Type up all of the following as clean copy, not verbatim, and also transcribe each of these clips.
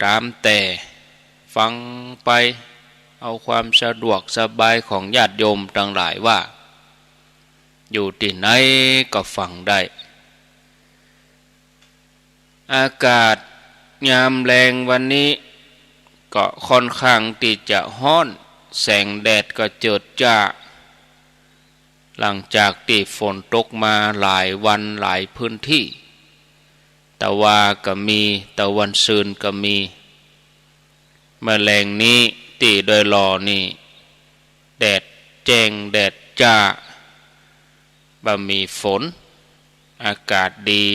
ตามแต่ฟังไปเอาความสะดวกสบายของญาติโยมทั้งหลายว่าอยู่ที่ไหนก็ฟังได้อากาศยามแรงวันนี้ก็ค่อนข้างที่จะร้อนแสงแดดก็เจิดจ้าหลังจากที่ฝนตกมาหลายวันหลายพื้นที่ตะวันก็มีตะวันซืนก็มีแมลงนี้ตีโดยรอนี่แดดแจ้งแดดจ้าบ่มีฝนอากาศดี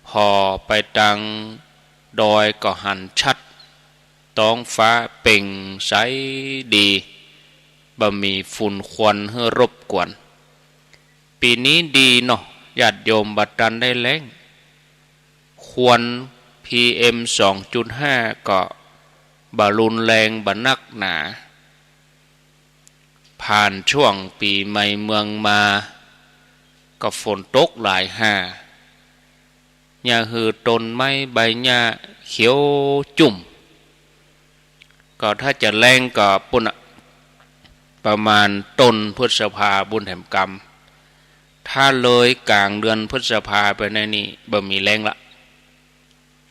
พอไปตังดอยก็หันชัดท้องฟ้าเป่งใสดีบ่มีฝุ่นควันให้รบกวนปีนี้ดีเนาะญาติโยมบัดตันได้แล้งควัน PM 2.5 ก็บ่รุนแรงบ่นักหนาผ่านช่วงปีใหม่เมืองมาก็ฝนตกหลายหาหญ้าหือต้นไม้ใบหญ้าเขียวจุ่มก็ถ้าจะแรงก็ปุ่นประมาณต้นพฤษภาบุญแห่งกรรมถ้าเลยกลางเดือนพฤษภาไปในนี้บ่มีแรงละ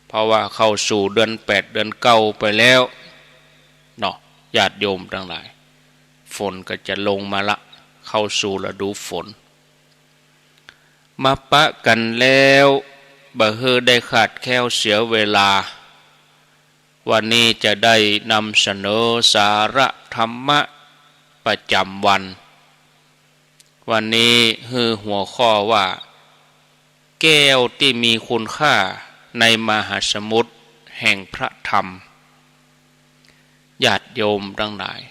เพราะว่าเข้าสู่เดือน8เดือน9ไปแล้วเนาะญาติโยมทั้งหลายฝนก็จะลงมาละเข้าสู่ฤดูฝนมาปะกันแล้วบ่เฮอได้ขาดแคลวเสียเวลาวันนี้จะได้นำเสนอสาระธรรมะประจำวันนี้คือหัวข้อว่าแก้วที่มีคุณค่าในมหาสมุทรแห่งพระธรรมญาติโยมทั้งหลาย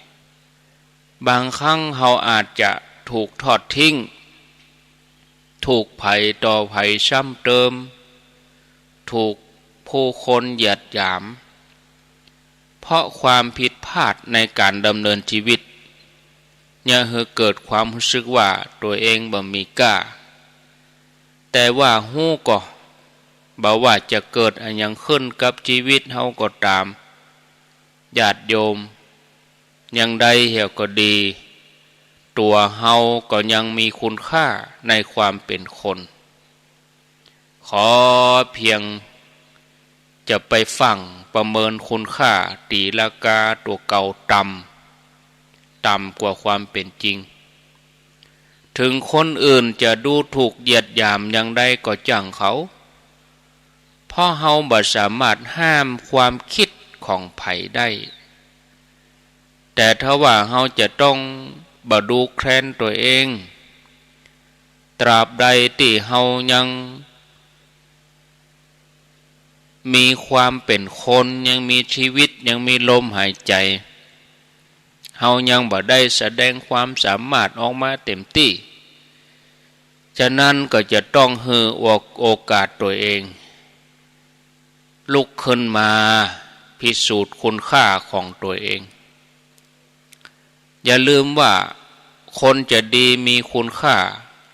บางครั้งเราอาจจะถูกทอดทิ้งถูกภัยต่อภัยซ้ำเติมถูกผู้คนเหยียดหยามเพราะความผิดพลาดในการดำเนินชีวิตเนี่ยเกิดความรู้สึกว่าตัวเองบ่มีกล้าแต่ว่าฮู้ก็บ่ว่าจะเกิดอะไรยังขึ้นกับชีวิตเฮาก็ตามญาติโยมยังใดเหี่ยวก็ดีตัวเฮาก็ยังมีคุณค่าในความเป็นคนขอเพียงจะไปฟังประเมินคุณค่าตีราคาตัวเก่าต่ำกว่าความเป็นจริงถึงคนอื่นจะดูถูกเหยียดหยามอย่างใดก็จังเขาเพราะเฮาบ่สามารถห้ามความคิดของไผได้แต่ถ้าว่าเฮาจะต้องบ่ดูแคลนตัวเองตราบใดที่เฮายังมีความเป็นคนยังมีชีวิตยังมีลมหายใจเฮายังบ่ได้แสดงความสามารถออกมาเต็มที่ฉะนั้นก็จะต้องให้โอกาสตัวเองลุกขึ้นมาพิสูจน์คุณค่าของตัวเองอย่าลืมว่าคนจะดีมีคุณค่า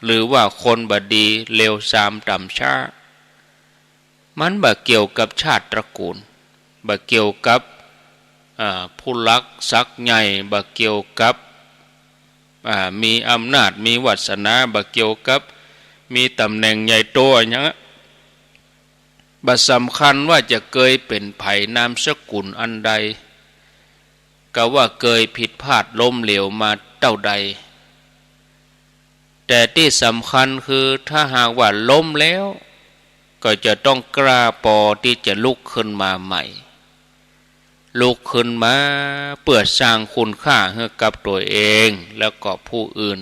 หรือว่าคนบ่ดีเลวทรามต่ำช้ามันบ่เกี่ยวกับชาติตระกูลบ่เกี่ยวกับผู้ลักศักดิ์ใหญ่บ่เกี่ยวกับมีอำนาจมีวาสนาบ่เกี่ยวกับมีตำแหน่งใหญ่โตอย่างเงี้ยบ่สำคัญว่าจะเคยเป็นไผนามสกุลอันใดก็ว่าเคยผิดพลาดล้มเหลวมาเท่าใดแต่ที่สำคัญคือถ้าหากว่าล้มแล้วก็จะต้องกล้าพอที่จะลุกขึ้นมาใหม่ลุกขึ้นมาเพื่อสร้างคุณค่าให้กับตัวเองแล้วก็ผู้อื่น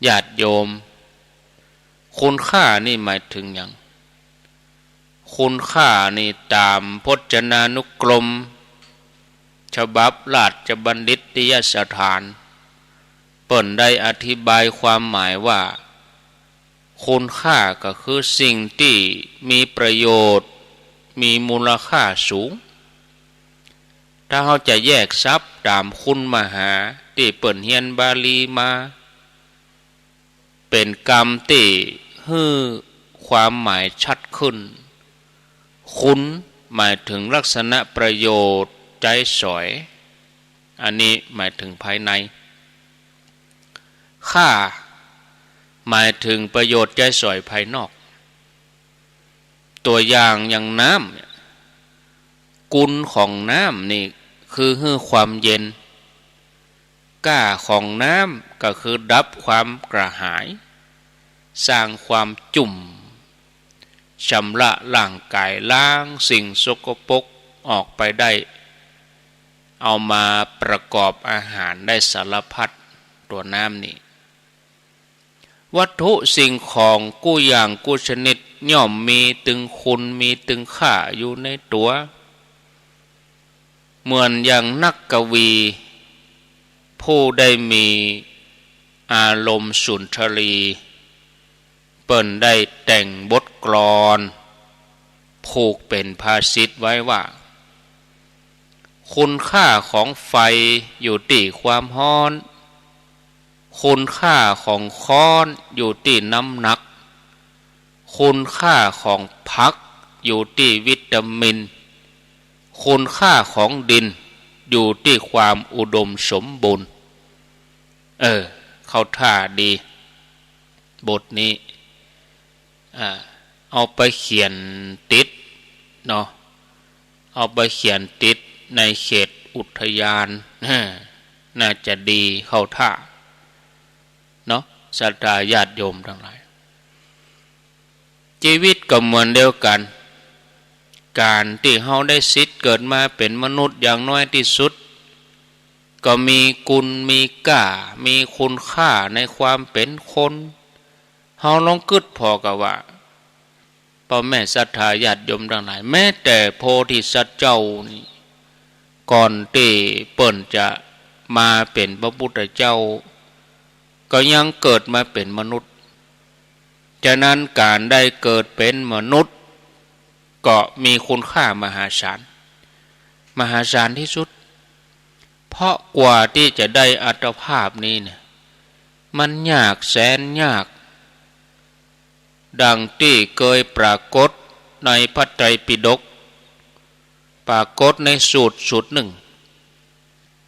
ญาติโยมคุณค่านี่หมายถึงอย่างคุณค่านี่ตามพจนานุกรมฉบับราชบัณฑิตยสถานเปิ่นได้อธิบายความหมายว่าคุณค่าก็คือสิ่งที่มีประโยชน์มีมูลค่าสูงถ้าเราจะแยกทรัพย์ตามคุณมหาที่เปิ่นเฮียนบาลีมาเป็นกรรมที่ให้ความหมายชัดขึ้นคุณ หมายถึงลักษณะประโยชน์ใจสอยอันนี้หมายถึงภายในค่าหมายถึงประโยชน์ใจสอยภายนอกตัวอย่างน้ำกุลของน้ำนี่คือให้ความเย็นก้าของน้ำก็คือดับความกระหายสร้างความจุ่มชำระร่างกายล้างสิ่งสกปรกออกไปได้เอามาประกอบอาหารได้สารพัดตัวน้ำนี่วัตถุสิ่งของกู้อย่างกู้ชนิดย่อมมีตึงคุณมีตึงค่าอยู่ในตัวเหมือนอย่างนักกวีผู้ได้มีอารมณ์สุนทรีเปิ้นได้แต่งบทกลอนผูกเป็นภาษิตไว้ว่าคุณค่าของไฟอยู่ที่ความร้อนคุณค่าของค้อนอยู่ที่น้ำหนักคุณค่าของผักอยู่ที่วิตามินคุณค่าของดินอยู่ที่ความอุดมสมบูรณ์เข้าท่าดีบทนี้เอาไปเขียนติดเนาะเอาไปเขียนติดในเขตอุทยานน่าจะดีเข้าท่าเนาะศรัทธาญาติโยมทั้งหลายชีวิตก็เหมือนเดียวกันการที่เฮาได้สิทธิ์เกิดมาเป็นมนุษย์อย่างน้อยที่สุดก็มีกุลมีค่ามีคุณค่าในความเป็นคนเฮาลองคิดพอกับว่าพ่อแม่ศรัทธาญาติโยมทั้งหลายแม้แต่โพธิสัตว์เจ้านี่ก่อนที่เปิ้นจะมาเป็นพระพุทธเจ้าก็ยังเกิดมาเป็นมนุษย์ฉะนั้นการได้เกิดเป็นมนุษย์ก็มีคุณค่ามหาศาลที่สุดเพราะกว่าที่จะได้อัตภาพนี้เนี่ยมันยากแสนยากดังที่เคยปรากฏในพระไตรปิฎกปรากฏในสูตรหนึ่ง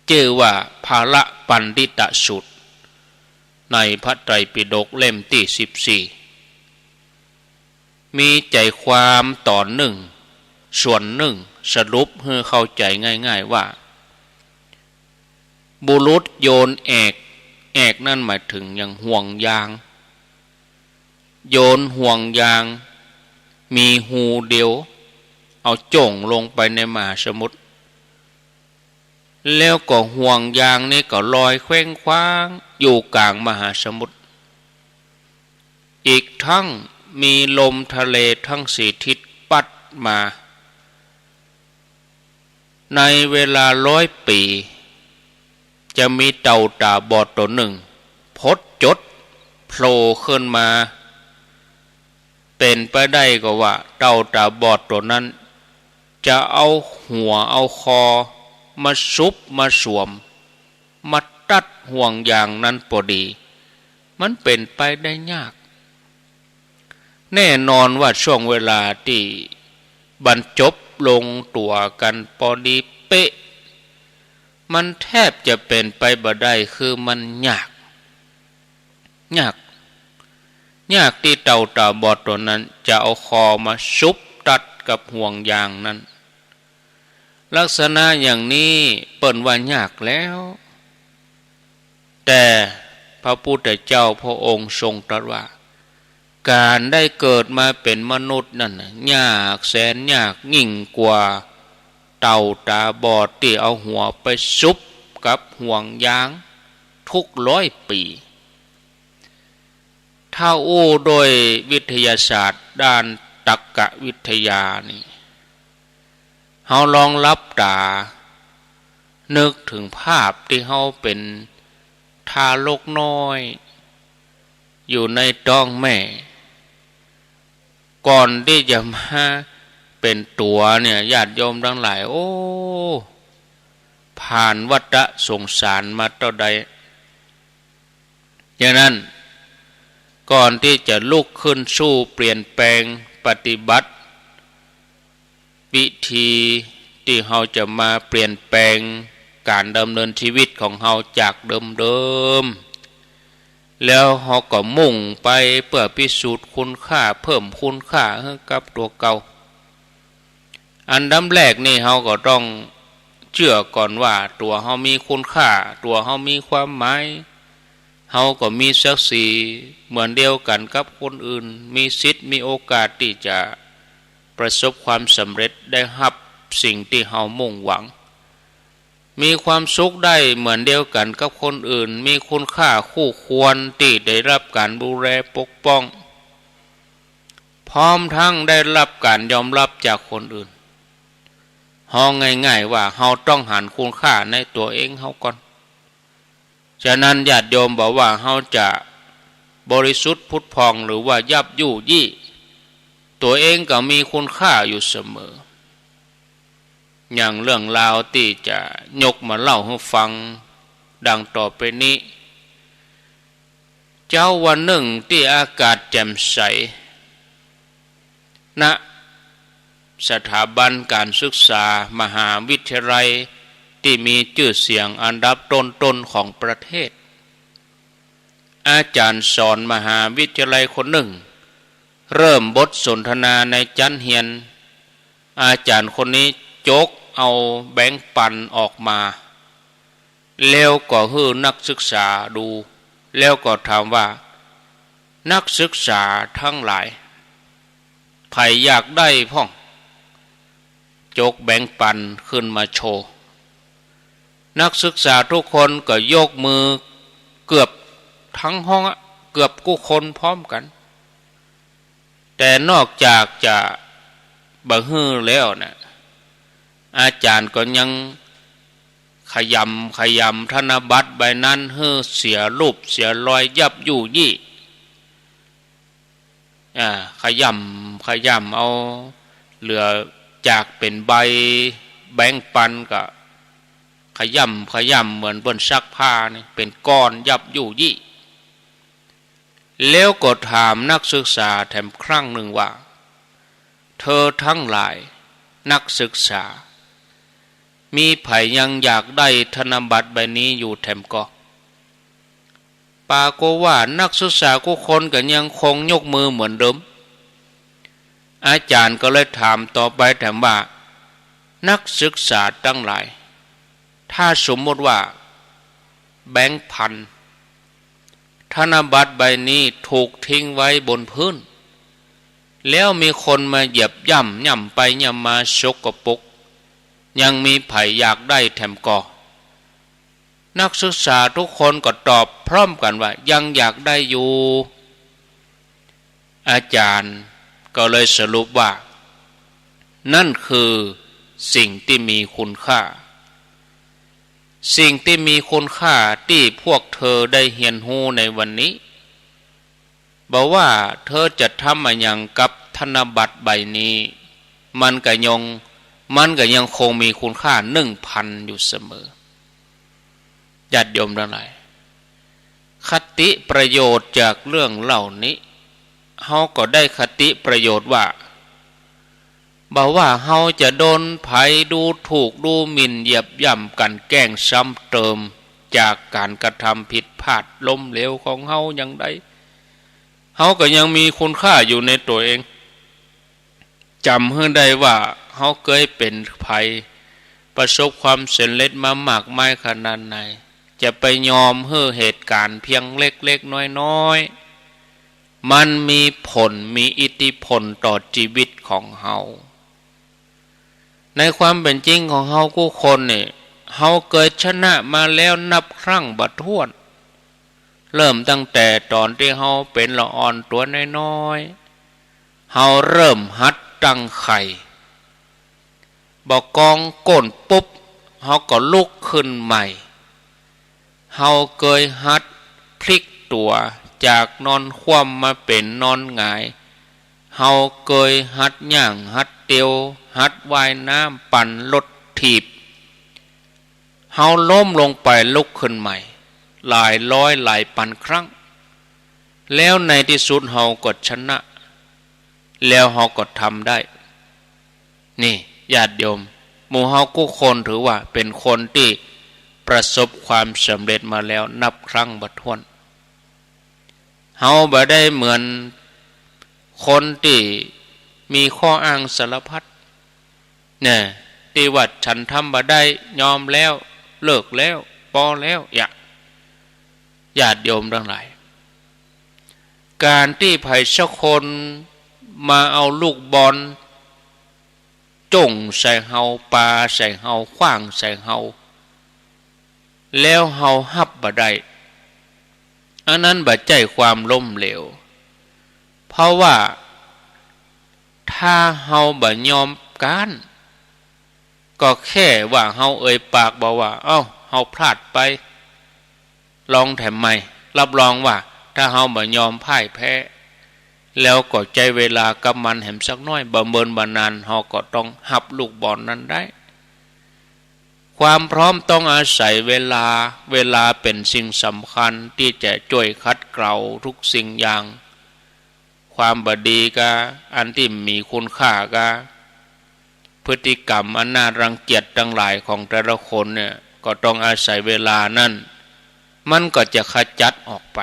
ชื่อว่าภาละปันดิตสูตรในพระไตรปิฎกเล่มที่14มีใจความตอนหนึ่งส่วนหนึ่งสรุปให้เข้าใจง่ายๆว่าบุรุษโยนแอกนั่นหมายถึงอย่างห่วงยางโยนห่วงยางมีหูเดียวเอาจ่งลงไปในมหาสมุทรแล้วก็ห่วงยางนี่ก็ลอยเคว้งคว้างอยู่กลางมหาสมุทรอีกทั้งมีลมทะเลทั้งสี่ทิศปัดมาในเวลา100 ปีจะมีเต่าตาบอดตัวหนึ่งพดจดโผล่ขึ้นมาเป็นไปได้ก็ว่าเต่าตาบอดตัวนั้นจะเอาหัวเอาคอมาซุบมาสวมมาตัดห่วงยางนั้นพอดีมันเป็นไปได้ยากแน่นอนว่าช่วงเวลาที่บรรจบลงตัวกันพอดีเป๊ะมันแทบจะเป็นไปบ่ได้คือมันยากที่เต่าตาบอดตัวนั้นจะเอาคอมาซุบตัดกับห่วงยางนั้นลักษณะอย่างนี้เปิ้นว่ายากแล้วแต่พระพุทธเจ้าพระองค์ทรงตรัสว่าการได้เกิดมาเป็นมนุษย์นั่นยากแสนยากยิ่งกว่าเต่าตาบอดที่เอาหัวไปซุบกับห่วงยางทุก100 ปีถ้าอู้โดยวิทยาศาสตร์ด้านตรรกวิทยานี่เฮาลองลับตานึกถึงภาพที่เฮาเป็นทารกน้อยอยู่ในท้องแม่ก่อนที่จะมาเป็นตัวเนี่ยญาติโยมทั้งหลายโอ้ผ่านวัฏสงสารมาเท่าใดฉะนั้นก่อนที่จะลุกขึ้นสู้เปลี่ยนแปลงปฏิบัติ วิธีที่เราจะมาเปลี่ยนแปลงการดำเนินชีวิตของเราจากเดิมๆแล้วเราก็มุ่งไปเพื่อพิสูจน์คุณค่าเพิ่มคุณค่าให้กับตัวเก่าอันดับแรกนี่เราก็ต้องเชื่อก่อนว่าตัวเรามีคุณค่าตัวเรามีความหมายเราก็มีศักดิ์ศรีเหมือนเดียวกันกับคนอื่นมีสิทธิ์มีโอกาสที่จะประสบความสำเร็จได้รับสิ่งที่เรามุ่งหวังมีความสุขได้เหมือนเดียวกันกับคนอื่นมีคุณค่าคู่ควรที่ได้รับการดูแลปกป้องพร้อมทั้งได้รับการยอมรับจากคนอื่นเราง่ายๆว่าเราต้องหันคุณค่าในตัวเองเราก่อนฉะนั้นญาติโยมบอกว่าเราจะบริสุทธิ์พุทธพองหรือว่ายับยุยี่ตัวเองก็มีคุณค่าอยู่เสมออย่างเรื่องราวที่จะยกมาเล่าให้ฟังดังต่อไปนี้เจ้าวันหนึ่งที่อากาศแจ่มใสณสถาบันการศึกษามหาวิทยาลัยที่มีชื่อเสียงอันดับต้นๆของประเทศอาจารย์สอนมหาวิทยาลัยคนหนึ่งเริ่มบทสนทนาในชั้นเรียนอาจารย์คนนี้โจกเอาแบงค์ปันออกมาแล้วก็ให้นักศึกษาดูแล้วก็ถามว่านักศึกษาทั้งหลายใครอยากได้พ่องโจกแบงค์ปันขึ้นมาโชว์นักศึกษาทุกคนก็ยกมือเกือบทั้งห้องเกือบกู้คนพร้อมกันแต่นอกจากจะบ่ฮื้อแล้วนะอาจารย์ก็ยังขยำธนบัตรใบนั้นให้เสียรูปเสียรอยยับยุยี่ขยำเอาเหลือจากเป็นใบแบงค์ปันก็ขยำเหมือนบนซักผ้านี่เป็นก้อนยับยุยี่แล้วก็ถามนักศึกษาแถมครั้งหนึ่งว่าเธอทั้งหลายนักศึกษามีไผยังอยากได้ธนบัตรใบนี้อยู่แถมก็ปาก็ว่านักศึกษาทุกคนก็ยังคงยกมือเหมือนเดิมอาจารย์ก็เลยถามต่อไปแถมว่านักศึกษาทั้งหลายถ้าสมมติว่าแบงค์พันธนบัตรใบนี้ถูกทิ้งไว้บนพื้นแล้วมีคนมาเหยียบย่ำไปย่ำมาสกปรกยังมีไผอยากได้แถมก่อนักศึกษาทุกคนก็ตอบพร้อมกันว่ายังอยากได้อยู่อาจารย์ก็เลยสรุปว่านั่นคือสิ่งที่มีคุณค่าสิ่งที่มีคุณค่าที่พวกเธอได้เรียนรู้ในวันนี้บอกว่าเธอจะทำอะไรอย่างกับธนบัตรใบนี้มันก็ยังคงมีคุณค่า 1,000 อยู่เสมอญาติโยมทั้งหลายคติประโยชน์จากเรื่องเหล่านี้เฮาก็ได้คติประโยชน์ว่าบอกว่าเฮาจะโดนไผดูถูกดูหมิ่นเหยียบย่ำกันแกล้งซ้ำเติมจากการกระทำผิดพลาดล้มเหลวของเฮาอย่างใดเฮาก็ยังมีคุณค่าอยู่ในตัวเองจำให้ได้ว่าเฮาเคยเป็นไผประสบความสำเร็จมามากมายขนาดไหนจะไปยอมให้เหตุการณ์เพียงเล็กๆน้อยๆมันมีผลมีอิทธิพลต่อชีวิตของเฮาในความเป็นจริงของเฮาทุกคนเนี่ยเฮาเคยชนะมาแล้วนับครั้งบ่ถ้วนเริ่มตั้งแต่ตอนที่เฮาเป็นละอ่อนตัวน้อยๆเฮาเริ่มหัดตั้งไข่บ่กองก้นปุ๊บเฮาก็ลุกขึ้นใหม่เฮาเคยหัดพลิกตัวจากนอนคว่ำมาเป็นนอนหงายเฮาเคยหัดย่างหัดเตียวหัดว่ายน้ำปั่นรถถีบเฮาล้มลงไปลุกขึ้นใหม่หลายร้อยหลายพันครั้งแล้วในที่สุดเฮาก็ชนะแล้วเฮาก็ทำได้นี่ ญาติโยมหมู่เฮากู้คนถือว่าเป็นคนที่ประสบความสำเร็จมาแล้วนับครั้งบ่ถ้วนเฮาบ่ได้เหมือนคนที่มีข้ออ้างสารพัดเนี่ยที่ว่าฉันทำบ่ได้ยอมแล้วเลิกแล้วพอแล้วญาติโยมทั้งหลายการที่ไผสักคนมาเอาลูกบอลจ้งใส่เฮาปาใส่เฮาขว้างใส่เฮาแล้วเฮาฮับบ่ได้อันนั้นบ่ใจความล้มเหลวเพราะว่าถ้าเฮาบ่ยอมการก็แค่ว่าเฮาเอ่ยปากบอกว่าเอ้าเฮาพลาดไปลองแถมใหม่รับรองว่าถ้าเฮาบ่ยอมพ่ายแพ้แล้วก็ใจเวลากับมันแหมสักน้อยบ่เมินบ่นานเฮาก็ต้องหับลูกบอลนั้นได้ความพร้อมต้องอาศัยเวลาเป็นสิ่งสำคัญที่จะช่วยคัดเกลาทุกสิ่งอย่างความบดีก็อันที่มีคุณค่าก็พฤติกรรมอันน่ารังเกียจทั้งหลายของแต่ละคนเนี่ยก็ต้องอาศัยเวลานั้นมันก็จะขจัดออกไป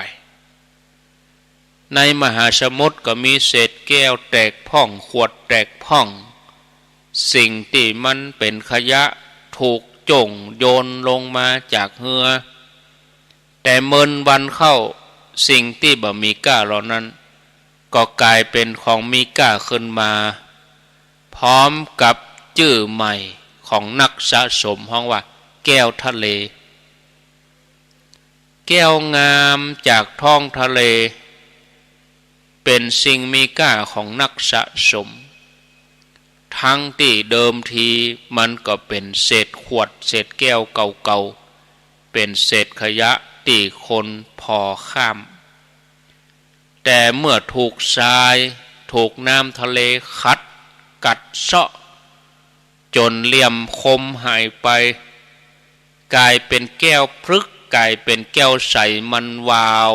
ในมหาสมุทรก็มีเศษแก้วแตกพ่องขวดแตกพ่องสิ่งที่มันเป็นขยะถูกจ่งโยนลงมาจากเรือแต่เมินวันเข้าสิ่งที่บ่มีค่าเหล่านั้นก็กลายเป็นของมีค่าขึ้นมาพร้อมกับชื่อใหม่ของนักสะสมห้องว่าแก้วทะเลแก้วงามจากท้องทะเลเป็นสิ่งมีค่าของนักสะสมทั้งที่เดิมทีมันก็เป็นเศษขวดเศษแก้วเก่าๆเป็นเศษขยะที่คนพอข้ามแต่เมื่อถูกทรายถูกน้ำทะเลคัดกัดเซาะจนเหลี่ยมคมหายไปกลายเป็นแก้วพลึกกลายเป็นแก้วใสมันวาว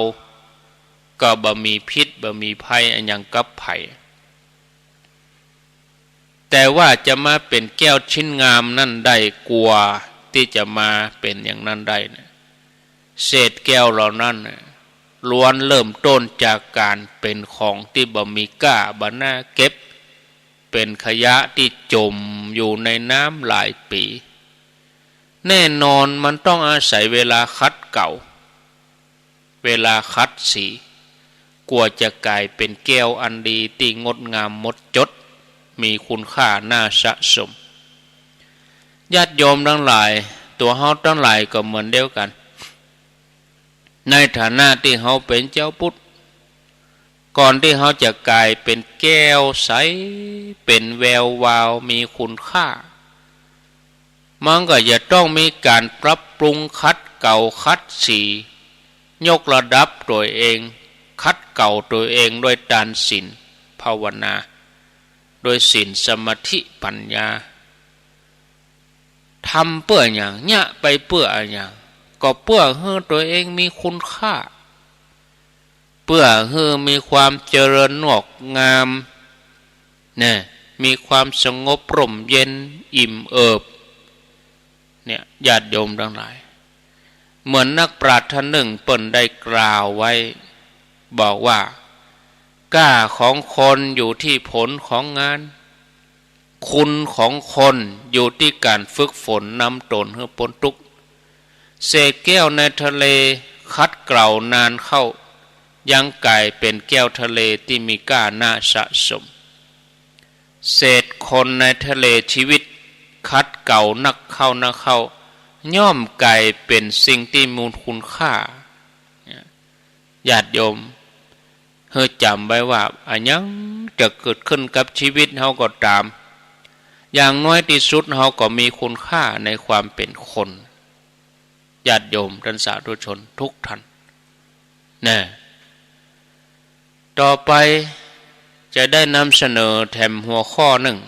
ก็บ่มีพิษบ่มีภัยอันยังกับไผแต่ว่าจะมาเป็นแก้วชิ้นงามนั่นได้กลัวที่จะมาเป็นอย่างนั้นได้นะเศษแก้วเหล่านั้นล้วนเริ่มต้นจากการเป็นของที่บ่มีค่าบ่น่าเก็บเป็นขยะที่จมอยู่ในน้ำหลายปีแน่นอนมันต้องอาศัยเวลาคัดเก่าเวลาคัดสีกว่าจะกลายเป็นแก้วอันดีที่งดงามหมดจดมีคุณค่าน่าสะสมญาติโยมทั้งหลายตัวเฮาทั้งหลายก็เหมือนเดียวกันในฐานะที่เฮาเป็นเจ้าพุทธก่อนที่เฮาจะกลายเป็นแก้วใสเป็นแวววาวมีคุณค่ามันก็จะต้องมีการปรับปรุงคัดเก่าคัดสียกระดับตัวเองคัดเก่าตัวเองด้วยทานศีลภาวนาโดยศีลสมาธิปัญญาทำเพื่ออย่างเนี้ยไปเพื่ออย่างก็เพื่อให้ตัวเองมีคุณค่าเพื่อให้มีความเจริญงอกงามเนี่ยมีความสงบร่มเย็นอิ่มเอิบเนี่ยญาติโยมทั้งหลายเหมือนนักปราชญ์ท่านหนึ่งเปิ้นได้กล่าวไว้บอกว่ากล้าของคนอยู่ที่ผลของงานคุณของคนอยู่ที่การฝึกฝนนำตนให้พ้นทุกข์เศษแก้วในทะเลคัดเกลานานเข้ายังกลายเป็นแก้วทะเลที่มีค่าน่าสะสมเศษคนในทะเลชีวิตคัดเก่านักเข้าย่อมกลายเป็นสิ่งที่มีคุณค่าญาติโยมเฮาจำไว้ว่าอันยังจะเกิดขึ้นกับชีวิตเฮาก็ตามอย่างน้อยที่สุดเฮาก็มีคุณค่าในความเป็นคนญาติโยมท่านสาธุชนทุกท่านนะต่อไปจะได้นำเสนอแถมหัวข้อหนึ่ง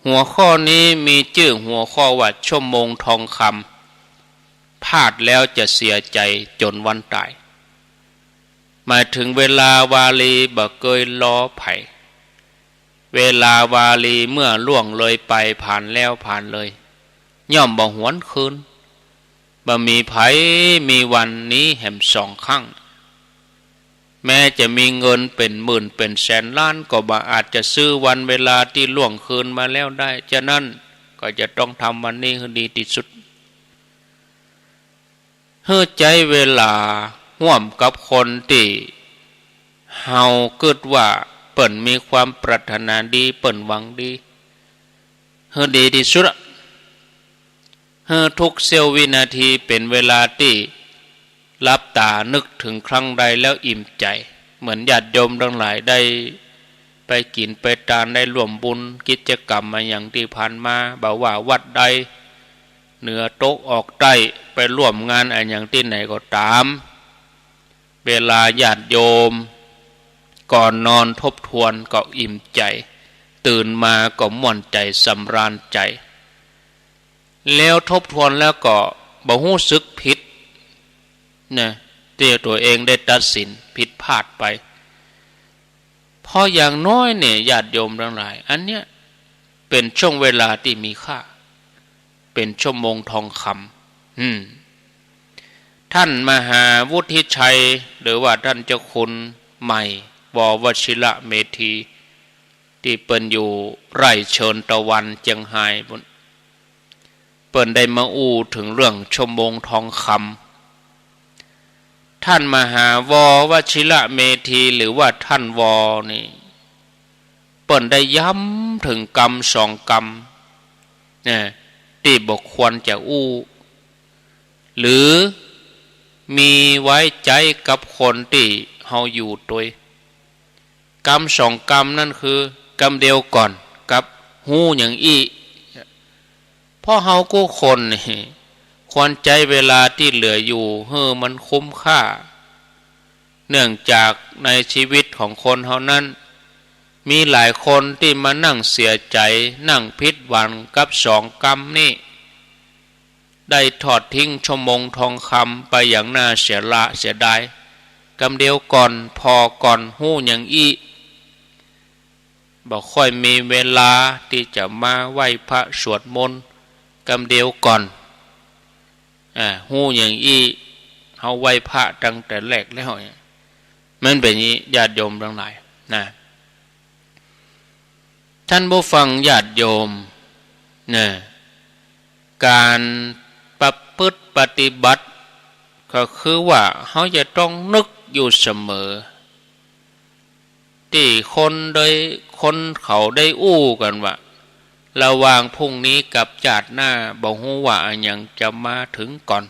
หัวข้อนี้มีชื่อหัวข้อว่าชั่วโมงทองคำพลาดแล้วจะเสียใจจนวันตายหมายถึงเวลาวาลีบ่เคยล้อไผ เวลาวาลีเมื่อล่วงเลยไปผ่านแล้วผ่านเลยย่อมบ่หวนคืนบ่มีไผมีวันนี้แห่มสองครั้งแม้จะมีเงินเป็นหมื่นเป็นแสนล้านก็บ่อาจจะซื้อวันเวลาที่ล่วงคืนมาแล้วได้ฉะนั้นก็จะต้องทำวันนี้ให้ดีที่สุดเฮือใจเวลาร่วมกับคนที่เฮาคิดว่าเปิ่นมีความปรารถนาดีเปิ่นหวังดีเฮือดีที่สุดเฮือทุกเสี้ยววินาทีเป็นเวลาที่ลับตานึกถึงครั้งใดแล้วอิ่มใจเหมือนญาติโยมทั้งหลายได้ไปกินไปทานได้ร่วมบุญกิจกรรมมาอย่างที่ผ่านมาบ่ว่าวัดใดเหนือโต๊ะออกใต้ไปร่วมงานอะไรอย่างที่ไหนก็ตามเวลาญาติโยมก่อนนอนทบทวนก็อิ่มใจตื่นมาก็ม่วนใจสำราญใจแล้วทบทวนแล้วก็บ่รู้สึกผิดนะที่ตัวเองได้ตัดสินผิดพลาดไปพออย่างน้อยเนี่ยญาติโยมทั้งหลายอันเนี้ยเป็นช่วงเวลาที่มีค่าเป็นชั่วโมงทองคำท่านมหาวุฒิชัยหรือว่าท่านเจ้าคุณใหม่ววชิระเมธีที่เปิ้นอยู่ไร่เชิญตะวันเจียงไฮ้บนเปิ้นได้มาอู้ถึงเรื่องชั่วโมงทองคำท่านมหาววชิระเมธีหรือว่าท่านวนี่เปิ้นได้ย้ำถึงกรรมสองกรรมเนี่ยที่บกควรจะอู้หรือมีไว้ใจกับคนที่เฮาอยู่ตัวกรรมสองกรรมนั่นคือกรรมเดียวก่อนกับหูอย่างอีเพราะเฮากู้คนนี่ควรใจเวลาที่เหลืออยู่มันคุ้มค่าเนื่องจากในชีวิตของคนเฮานั้นมีหลายคนที่มานั่งเสียใจนั่งผิดหวังกับสองกรรมนี่ได้ทอดทิ้งชั่วโมงทองคำไปอย่างน่าเสียละเสียดายกรรมเดียวก่อนพอก่อนหู้อย่างอีบอกค่อยมีเวลาที่จะมาไหว้พระสวดมนต์กรรมเดียวก่อนหู้อย่างอีเฮาไหว้พระตั้งแต่แรกแล้วมันเป็นอย่างนี้ญาติโยมทั้งหลายนะท่านผู้ฟังญาติโยมเนี่ยการประพฤติปฏิบัติก็คือว่าเขาจะต้องนึกอยู่เสมอที่คนเขาได้อู้กันว่าระหว่างพรุ่งนี้กับชาติหน้าบ่ฮู้ว่าอันยังจะมาถึงก่อน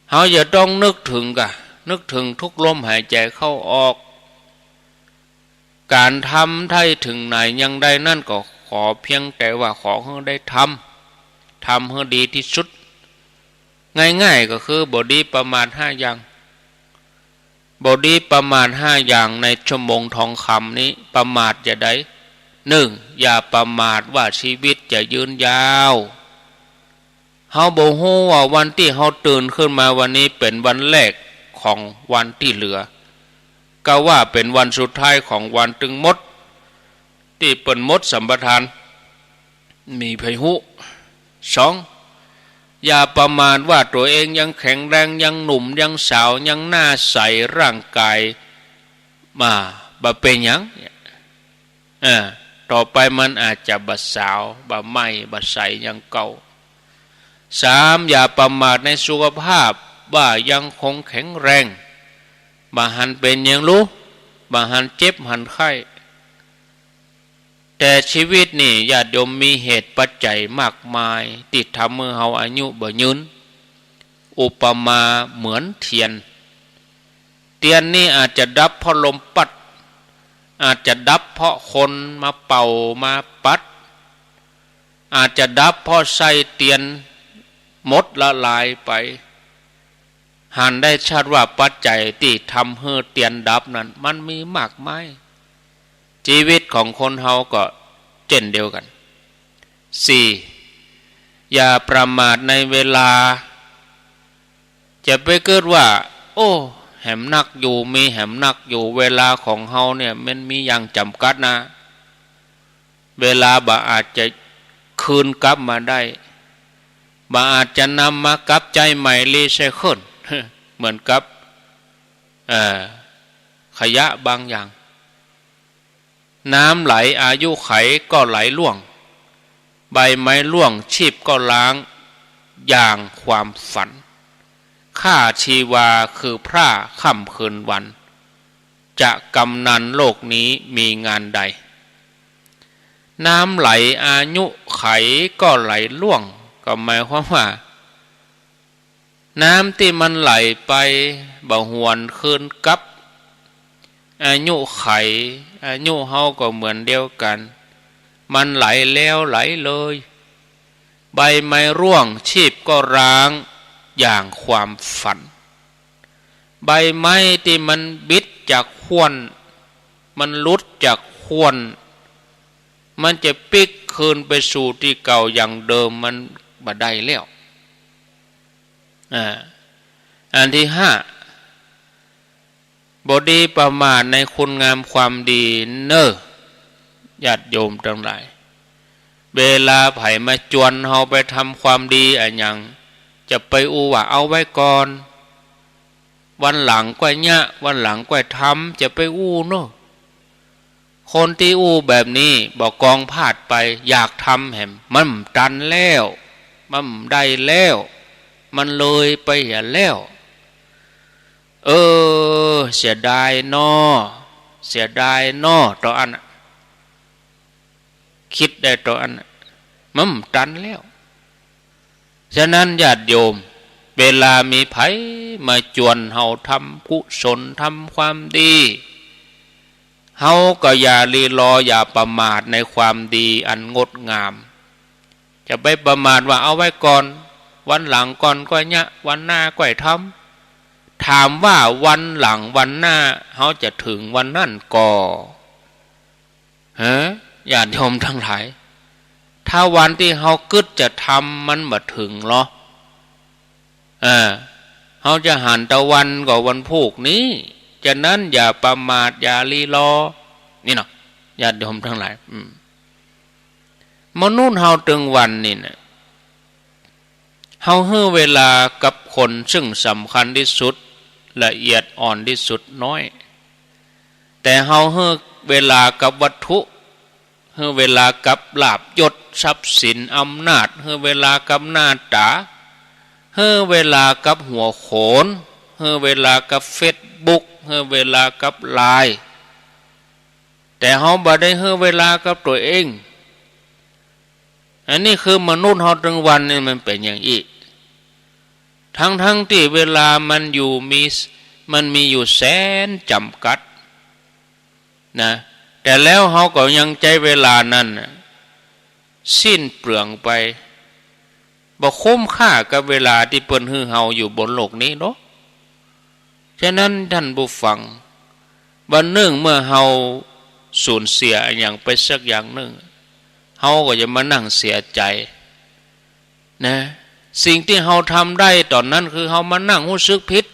เขาจะต้องนึกถึงทุกลมหายใจเข้าออกการทำได้ถึงไหนยังได้นั่นก็ขอเพียงแต่ว่าขอให้ได้ทำให้ดีที่สุดง่ายๆก็คือบดีประมาณ5อย่างบดีประมาณ5อย่างในชั่วโมงทองคำนี้ประมาทจะได้1อย่าประมาทว่าชีวิตจะยืนยาวเฮาบ่ฮู้ว่าวันที่เฮาตื่นขึ้นมาวันนี้เป็นวันแรกของวันที่เหลือก็ว่าเป็นวันสุดท้ายของวันตึงมดที่เปิ้นมดสัมปทานมีไผฮู้2อย่าประมาทว่าตัวเองยังแข็งแรงยังหนุ่มยังสาวยังหน้าใสร่างกายมาบ่เป็นหยังต่อไปมันอาจจะบ่สาวบ่ใหม่บ่ใสยังเก่า3อย่าประมาทในสุขภาพว่ายังคงแข็งแรงบ่หันเป็นหยังรู้บ่หันเจ็บหันไข้แต่ชีวิตนี่ญาติโยมมีเหตุปัจจัยมากมายที่ทำให้เฮาอายุบ่ยืนอุปมาเหมือนเทียนนี่อาจจะดับเพราะลมปัดอาจจะดับเพราะคนมาเป่ามาปัดอาจจะดับเพราะไส้เทียนหมดละลายไปหันได้ชัดว่าปัจจัยที่ทำให้เทียนดับนั้นมันมีมากมายชีวิตของคนเฮาก็เช่นเดียวกัน4อย่าประมาทในเวลาจะไปเกิดว่าโอ้แหมนักอยู่มีแหมนักอยู่เวลาของเฮาเนี่ยมันมีอย่างจำกัดนะ เวลาบ่อาจจะคืนกลับมาได้บ่อาจจะนำมากลับใจใหม่รีไซเคิลเหมือนกับขยะบางอย่างน้ำไหลอายุไขก็ไหลล่วงใบไม้ร่วงชีพก็ล้างอย่างความฝันข้าชีวาคือพระค่ำคืนวันจะกำนันโลกนี้มีงานใดน้ำไหลอายุไขก็ไหลล่วงก็หมายความว่าน้ำที่มันไหลไปบ่หวนคืนกลับอายุไขอายุเฮาก็เหมือนเดียวกันมันไหลแล้วไหลเลยใบไม้ร่วงชีพก็ร้างอย่างความฝันใบไม้ที่มันบิดจากขั้วมันหลุดจากขั้วมันจะปิกคืนไปสู่ที่เก่าอย่างเดิมมันบ่ได้แล้วอันที่ห้าบดีประมาทในคุณงามความดีเน้อญาติโยมทั้งหลายเวลาไผมาจวนเฮาไปทำความดีอันยังจะไปอูว่าเอาไว้ก่อนวันหลังก็ยะวันหลังก็ทำจะไปอู้เนาะคนที่อู้แบบนี้บอกกองพาดไปอยากทำแหมมันตันแล้วมันได้แล้วมันเลยไปเห็นแล้วเสียดายน้อเสียดายน้อต่ออันคิดได้ต่ออันมันตันแล้วฉะนั้นญาติโยมเวลามีไผมาจวนเฮาทำกุศลทำความดีเฮาก็อย่าลีลออย่าประมาทในความดีอันงดงามจะไปประมาทว่าเอาไว้ก่อนวันหลังก่อนก็ยะวันหน้าก็ทำถามว่าวันหลังวันหน้าเฮาจะถึงวันนั่นก่อญาติโยมทั้งหลายถ้าวันที่เฮากึดจะทำมันบ่ถึงหรอเฮาจะหันตะวันก็วันพุกนี้ฉะนั้นอย่าประมาทอย่าลีลอนี่เนาะญาติโยมทั้งหลายมนุษย์เฮาถึงวันนี่นะเฮาให้เวลากับคนซึ่งสำคัญที่สุดละเอียดอ่อนที่สุดน้อยแต่เฮาให้เวลากับวัตถุให้เวลากับลาภยศทรัพย์สินอำนาจให้เวลากับหน้าตาให้เวลากับหัวโขนให้เวลากับเฟซบุ๊กให้เวลากับไลน์แต่เฮาบ่ได้ให้เวลากับตัวเองอันนี้คือมนุษย์เฮาทั้งวันนี่มันเป็นอย่างอีกทั้งที่เวลามันมีอยู่แสนจำกัดนะแต่แล้วเฮาก็ยังใจเวลานั้นสิ้นเปลืองไปบ่คุ้มค่ากับเวลาที่เปิ้นให้เฮาอยู่บนโลกนี้เนาะฉะนั้นท่านผู้ฟังวันหนึ่งเมื่อเฮาสูญเสียอย่างไปสักอย่างหนึ่งเฮาก็จะมานั่งเสียใจนะสิ่งที่เฮาทำได้ตอนนั้นคือเฮามานั่งรู้สึกผิด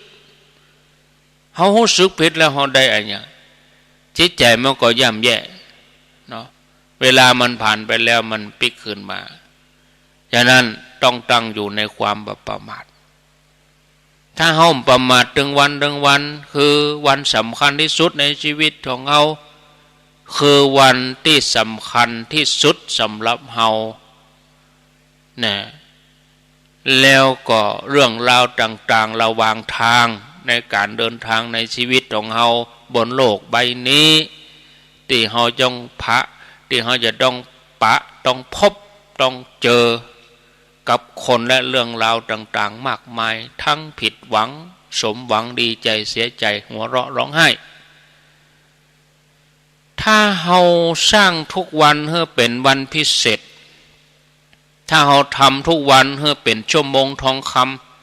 เฮารู้สึกผิดแล้วเฮาได้อะไรอย่างจิตใจมันก็ย่ำแย่เนาะเวลามันผ่านไปแล้วมันปิกขึ้นมาฉะนั้นต้องตั้งอยู่ในความประมาทถ้าเฮาประมาทถึงวันคือวันสำคัญที่สุดในชีวิตของเฮาคือวันที่สำคัญที่สุดสำหรับเฮานะแล้วก็เรื่องราวต่างๆระหว่างทางในการเดินทางในชีวิตของเฮาบนโลกใบนี้ที่เฮาที่เฮาจะต้องต้องพบต้องเจอกับคนและเรื่องราวต่างๆมากมายทั้งผิดหวังสมหวังดีใจเสียใจหัวเราะร้องไห้ถ้าเฮาสร้างทุกวันให้เป็นวันพิเศษถ้าเฮาทำทุกวันให้เป็นชั่วโมงทองค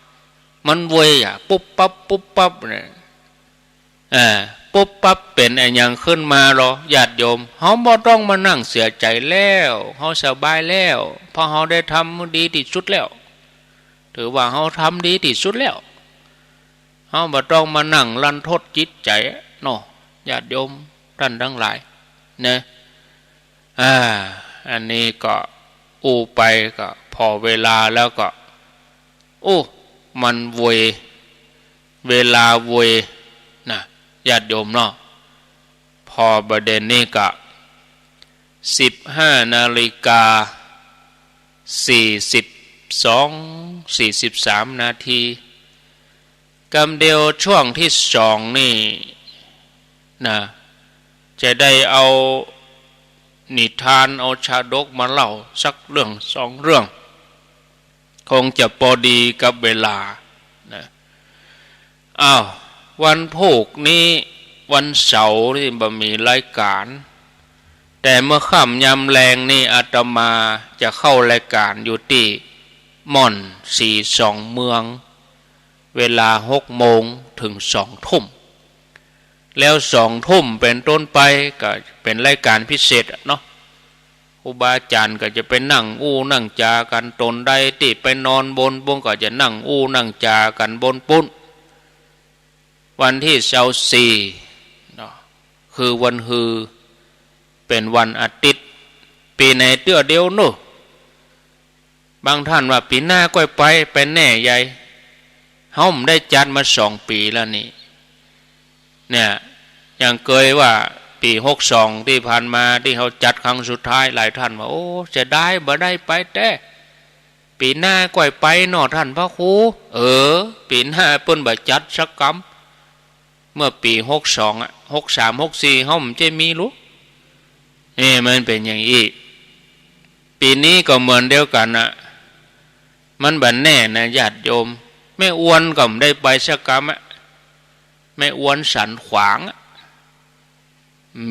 ำมันเวยปุ๊บปั๊บเนี่ยปุ๊บปั๊บเป็นอะไรอย่างขึ้นมาหรอญาติโยมเฮาบ่ต้องมานั่งเสียใจแล้วเฮาสบายแล้วเพราะเฮาได้ทำดีที่สุดแล้วถือว่าเฮาทำดีที่สุดแล้วเฮาบ่ต้องมานั่งรันทดจิตใจเนาะญาติโยมท่านทั้งหลายนะ อันนี้ก็ไปก็พอเวลาแล้วก็มันเวลานะญาติโยมเนาะพอประเด็นนี้ก็15 นาฬิกา43 นาทีกำเดียวช่วงที่2นี่นะจะได้เอานิทานเอาชาดกมาเล่าสักเรื่อง2 เรื่องคงจะพอดีกับเวลานะวันพุธนี้วันเสาร์ที่บ่มีรายการแต่เมื่อค่ำยามแรงนี่อาตมาจะเข้ารายการอยู่ที่ม่อน42 เมืองเวลา 6 โมงถึง 2 ทุ่มแล้ว 2 ทุ่มเป็นต้นไปก็เป็นรายการพิเศษเนาะครูบาอาจารย์ก็จะไปนั่งนั่งจากันตนใดที่ไปนอนบนปุ้งก็จะนั่งนั่งจากันบนปุ้นวันที่24เนาะคือวันฮือเป็นวันอาทิตย์ปีไหนเตื้อเดียวเนาะบางท่านว่าปีหน้าก็ไปเป็นแน่ใหญ่เฮาได้จัดมา2 ปีแล้วนี่เนี่ยอย่างเคยว่าปี62ที่ผ่านมาที่เขาจัดครั้งสุดท้ายหลายท่านว่าจะได้บ่ได้ไปแต่ปีหน้าก็ไปเนาะท่านพระครูปีหน้าเพิ่นบ่จัดสักกำเมื่อปี62 63 64เฮาจะมีรู้นี่มันเป็นอย่างนี้ปีนี้ก็เหมือนเดียวกันนะมันบันแน่นะญาติโยมแม่อวนก็ไม่ได้ไปสักกรรมแม่อวนสันขวาง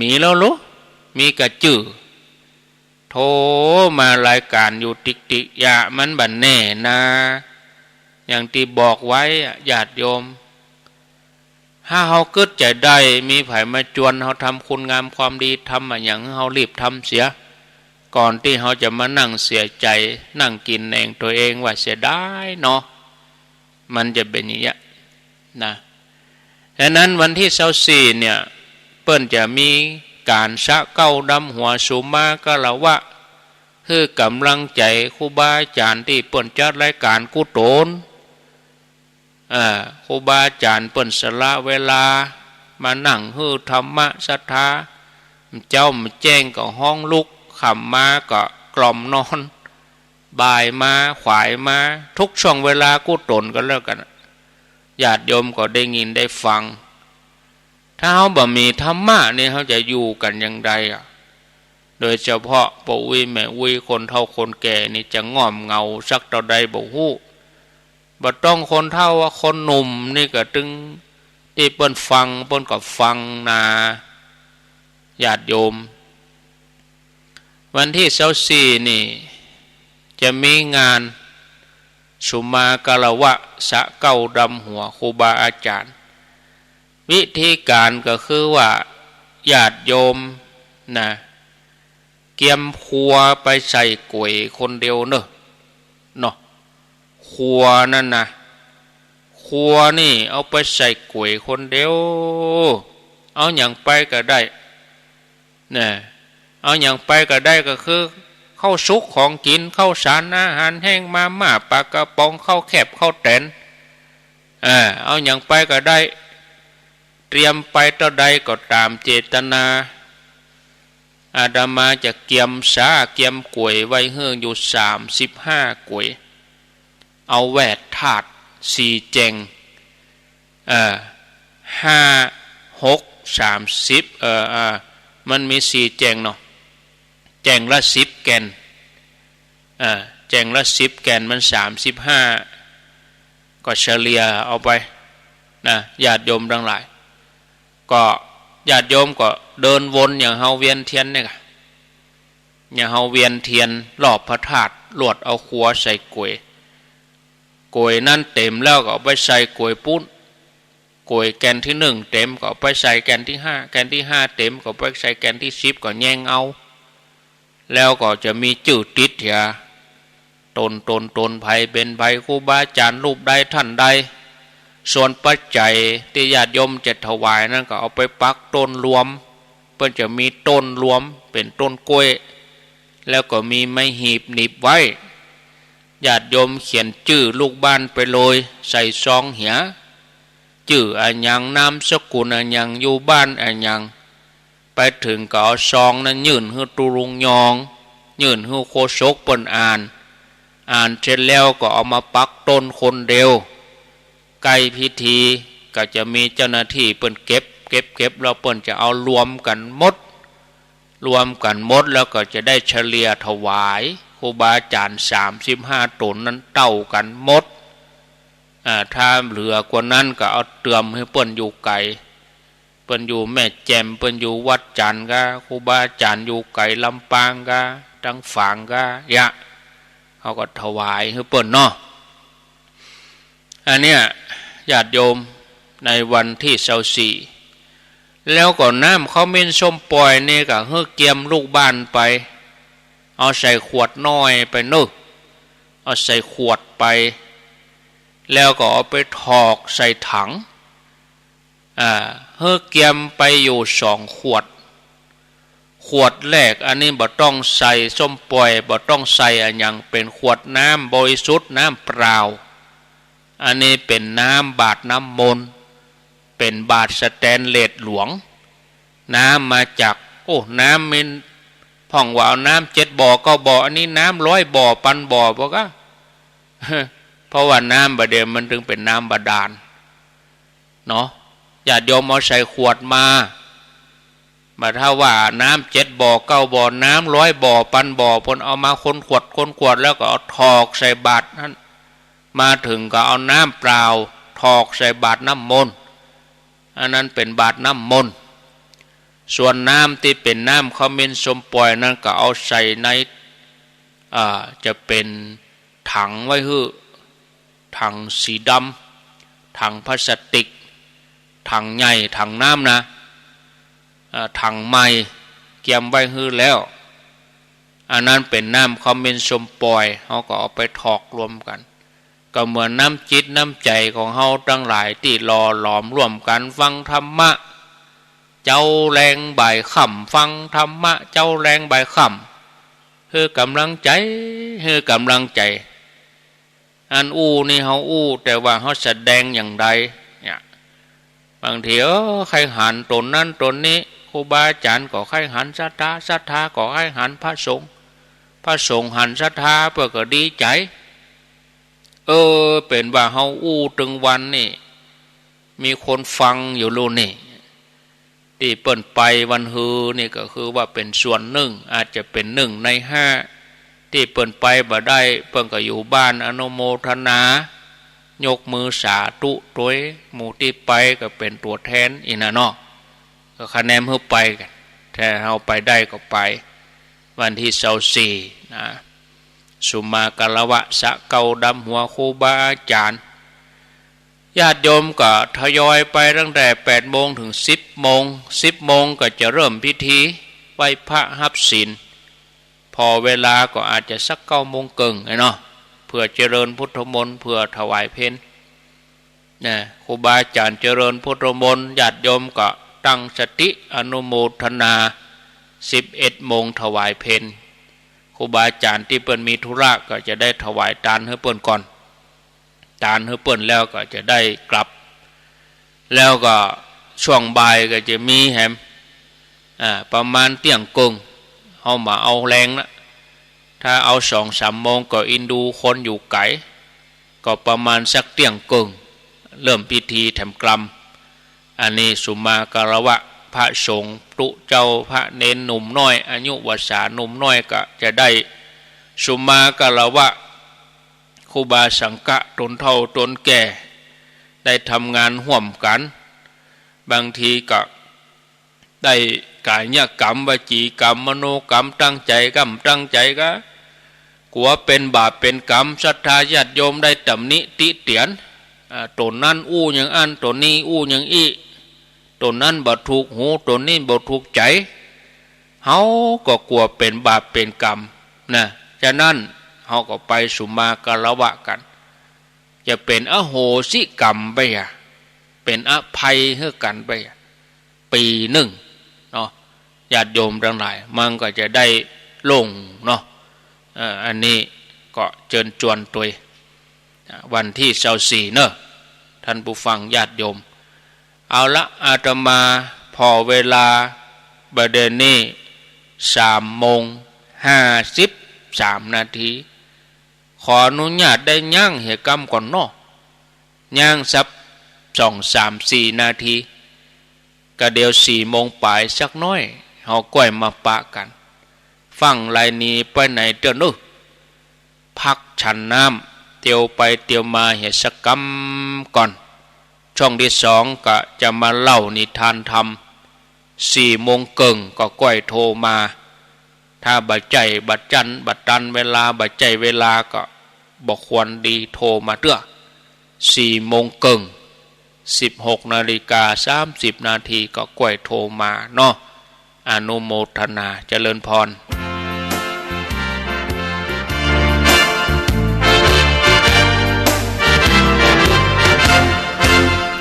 มีแล้วรู้มีกระจือโทรมารายการอยู่ติกอย่ามันบันแน่นะอย่างที่บอกไว้ญาติโยมถ้าเขาเกิดใจได้มีไผมาจวนเขาทำคุณงามความดีทำอย่างเขารีบทำเสียก่อนที่เขาจะมานั่งเสียใจนั่งกินเองตัวเองว่าเสียได้เนาะมันจะเป็นอย่างนี้นะดังนั้นวันที่24เนี่ยเปิ้นจะมีการสะเก้าดำหัวสุมากะละวะคือกำลังใจครูบาอาจารย์ที่เปิ้นจัดรายการกุศลครูบาอาจารย์เปิ้นสละเวลามานั่งฮือธรรมะศรัทธาเจ้ามาแจ้งก็ห้องลุกขำมาก็กล่อมนอนบ่ายมาขวายมาทุกช่วงเวลากุศลก็แล้วกันญาติโยมก็ได้ยินได้ฟังถ้าเขาบ่มีธรรมะนี่เขาจะอยู่กันอย่างไรโดยเฉพาะปู่อุ้ยแม่อุ้ยคนเฒ่าคนแก่นี่จะง่อมเงาสักเท่าใดบ่ฮู้บ่ต้องคนเฒ่าว่าคนหนุ่มนี่ก็ตึงที่เปิ้นฟังเปิ้นก็ฟังนาญาติโยมวันที่24นี่จะมีงานสุมากะละวะสะเก้าดำหัวครูบาอาจารย์วิธีการก็คือว่าญาติโยมนะเกียมครัวไปใส่ก๋วยคนเดียวเนาะครัวนั่นนะครัวนี่เอาไปใส่ก๋วยคนเดียวเอาอย่างไปก็ได้เนี่ยเอาอย่างไปก็ได้ก็คือข้าวสุกของกินข้าวสารอาหารแห้งมาม่าปลากระป๋องข้าวแคบข้าวแตนเอาอย่างไปก็ได้เตรียมไปเท่าใดก็ตามเจตนาอาตมาจะเกียมสาเกียมก๋วยไว้เฮืออยู่35 ก๋วยเอาแวดถาด4 แจง5 6 30มันมี4 แจงเนาะแจงละ10 แกนแจงละ10 แกนมัน35ก็เฉลี่ยเอาไปนะญาติโยมทั้งหลายก็ญาติโยมก็เดินวนอย่างเฮาเวียนเทียนเนี่ยอย่างเฮาเวียนเทียนรอบพระธาตุลวดเอาขัวใส่ก๋วยนั่นเต็มแล้วก็เอาไปใส่ก๋วยปุ้นก๋วยแกนที่1เต็มก็เอาไปใส่แกนที่5แกนที่5เต็มก็ไปใส่แกนที่10ก็แย่งเอาแล้วก็จะมีจืดติดเถอะตนภัยเป็นภัยครูบาอาจารย์รูปใดท่านใดส่วนปัจจัยที่ญาติโยมจะถวายนั่นก็เอาไปปักต้นรวมเพื่อจะมีต้นรวมเป็นต้นกล้วย แล้วก็มีไม้หีบหนีบไว้ญาติโยมเขียนชื่อลูกบ้านไปโรยใส่ซองเหียชื่ออันยังนามสกุลอันยังอยู่บ้านอันยังไปถึงก็เอาซองนั้นยื่นให้ตุรุงยองยื่นให้โคศกเปิ้นอ่านเสร็จแล้วก็เอามาปักต้นคนเดียวใกล้พิธีก็จะมีเจ้าหน้าที่เปิ้นเก็บแล้วเปิ้นจะเอารวมกันหมดแล้วก็จะได้เฉลี่ยถวายครูบาอาจารย์35ตนนั้นเต้ากันหมดถ้าเหลือกว่านั้นก็เอาเติมให้เปิ้นอยู่ไกลเปิ้นอยู่แม่แจ่มเปิ้นอยู่วัดจันทร์ก็ครูบาอาจารย์อยู่ไกลลำปางก็ตั้งฝางก็ยะเขาก็ถวายให้เปิ้นเนาะอันเนี้ยญาติโยมในวันที่24แล้วก็น้ำเขาเม่นส้มปล่อยนี่ก็เฮือเกียมลูกบ้านไปเอาใส่ขวดน้อยไปนึกเอาใส่ขวดไปแล้วก็เอาไปถอกใส่ถังเฮือเกียมไปอยู่2ขวดแรกอันนี้บ่ต้องใส่ส้มปล่อยบ่ต้องใส่อันยังเป็นขวดน้ำบริสุทธิ์น้ำเปล่าอันนี้เป็นน้ำบาดน้ำมนต์เป็นบาดสแตนเลสหลวงน้ำมาจากน้ำมันพ่องว่าเอาน้ำ7 บ่อ9 บ่ออันนี้น้ำ100 บ่อพันบ่อบ่ก็เพราะว่าน้ำบาดาลมันถึงเป็นน้ำบาดาลเนาะญาติโยมเอาใส่ขวดมาถ้าว่าน้ำ7 บ่อ9 บ่อน้ำ100 บ่อพันบ่อพนเอามาคนขวดแล้วก็เอาถอกใส่บาตรนั้นมาถึงก็เอาน้ำเปล่าถอกใส่บาตรน้ำมนต์อันนั้นเป็นบาตรน้ำมนต์ส่วนน้ำที่เป็นน้ำขมิ้นส้มปล่อยนั้นก็เอาใส่ในจะเป็นถังไว้ฮื้อถังสีดำถังพลาสติกถังใหญ่ถังน้ำนะถังใหม่เกียมไว้ฮื้อแล้วอันนั้นเป็นน้ำขมิ้นส้มปล่อยเขาก็เอาไปถอกรวมกันก็เหมือนน้ำจิตน้ำใจของเฮาทั้งหลายที่รอหลอมร่วมกันฟังธรรมะเจ้าแรงบ่ายค่ำฟังธรรมะเจ้าแรงบ่ายค่ำคือกำลังใจอันนี่เฮาแต่ว่าเฮาแสดงอย่างใดเนี่ยบางทีใครหันตนนั้นตนนี้ครูบาอาจารย์ก็ใครหันศรัทธาก็ใครหันพระสงฆ์หันศรัทธาเพื่อก็ดีใจเป็นว่าเฮาตึงวันนี่มีคนฟังอยู่รู้นี่ที่เปิ้นไปวันฮือนี่ก็คือว่าเป็นส่วนหนึ่งอาจจะเป็น1 ใน 5ที่เปิ้นไปบ่ได้เปิ้นก็อยู่บ้านอนุโมทนายกมือสาธุตัวหมู่ที่ไปก็เป็นตัวแทนอีน่ะเนาะก็คะแนนเฮาไปกันถ้าเฮาไปได้ก็ไปวันที่24นะสุมากลวะสะเกาดำหัวครูบาอาจารย์ญาติโยมก็ทยอยไปตั้งแต่8 โมงถึง10 โมง10 โมงก็จะเริ่มพิธีไหว้พระรับศีลพอเวลาก็อาจจะสัก9 โมงครึ่งเนาะเพื่อเจริญพุทธมนต์เพื่อถวายเพลครูบาอาจารย์เจริญพุทธมนต์ญาติโยมก็ตั้งสติอนุโมทนา11 โมงถวายเพลครูบาอาจารย์ที่เปิ้นมีธุระก็จะได้ถวายทานให้เปิ้นก่อนทานให้เปิ้นแล้วก็จะได้กลับแล้วก็ช่วงบ่ายก็จะมีแหมประมาณเที่ยงกึ่งเอามาเอาแรงนะถ้าเอา2-3 โมงก็อินดูคนอยู่ไกลก็ประมาณสักเที่ยงกึ่งเริ่มพิธีแถมกรรมอันนี้สุมาการวะพระสงฆ์ตุเจ้าพระเนนหนุ่มน้อยอายุวสาหนุ่มน้อยก็จะได้สุมาการวะครูบาสังฆะตนเฒ่าตนแก่ได้ทำงานร่วมกันบางทีก็ได้กายกรรมวจีกรรมมโนกรรมตั้งใจก็กลัวเป็นบาปเป็นกรรมศรัทธาญาติโยมได้ตำหนิติเตียนตนนั้นอย่างอันตนนี้อย่างอีตนนั้นบ่ถูกหูตนนี้บ่ถูกใจเฮาก็กลัวเป็นบาปเป็นกรรมนะฉะนั้นเฮาก็ไปสุมาการวะกันจะเป็นอโหสิกรรมไปเป็นอภัยให้กันไปปี1เนาะญาติโยมทั้งหลายมันก็จะได้ ลงเนาะอันนี้ก็เชิญชวนตัววันที่24เนอะท่านผู้ฟังญาติโยมเอาละอาตมาพอเวลาประเด็นนี้3:53 นาทีขออนุญาตได้ย่างเหตุกรรมก่อนเนาะย่างสัก2-3-4 นาทีก็เดี๋ยว4 โมงปลายสักน้อยเฮาก้อยมาปะกันฟังลายนี้ไปไหนเด้อนู้พักฉันน้ำเตียวไปเตียวมาเหตุสักกรรมก่อนช่องที่2ก็จะมาเล่านิทานธรรม4 โมงเกิงก็ก้อยโทรมาถ้าบัดใจบัดจันบัดตันเวลาบัดใจเวลาก็บอกควรดีโทรมาเด้อ4 โมงเกิง16:30 นาทีก็ก้อยโทรมาเนาะอนุโมทนาเจริญพร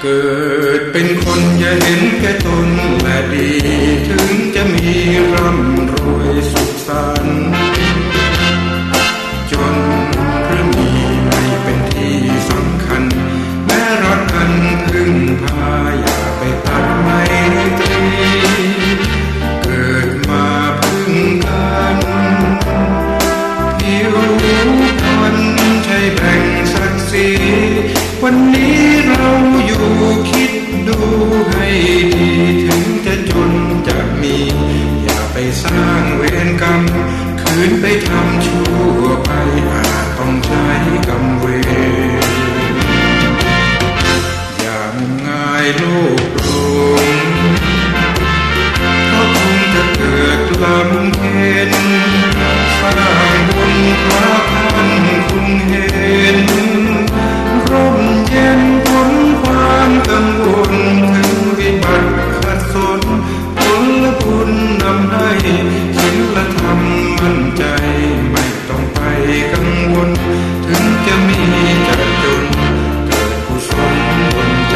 เกิดเป็นคนอย่าเห็นแก่ตนและดีถึงจะมีร่ำรวยสุขสันต์จนหรือมีไม่เป็นที่สำคัญแม้รักกันพึ่งพาอย่าไปตัดไมตรีเกิดมาพึ่งกันผิวพรรณใช่แบ่งศักดิ์ศรีวันนี้เราอยู่คิดดูให้ดีถึงจะจนจะมีอย่าไปสร้างเวรกรรมคืนไปทำชั่วไปอาจต้องใช้กรรมเวรอย่างง่ายโลกหลงเพราะคงจะเกิดลำเค็ญสร้างบุญพระพันคงเห็นร่มเย็นพ้นความกังวลถึงวิบัติขัดสนผลบุญนำให้ศีลธรรมมั่นใจไม่ต้องไปกังวลถึงจะมีจะจนเกิดกุศลบนใจ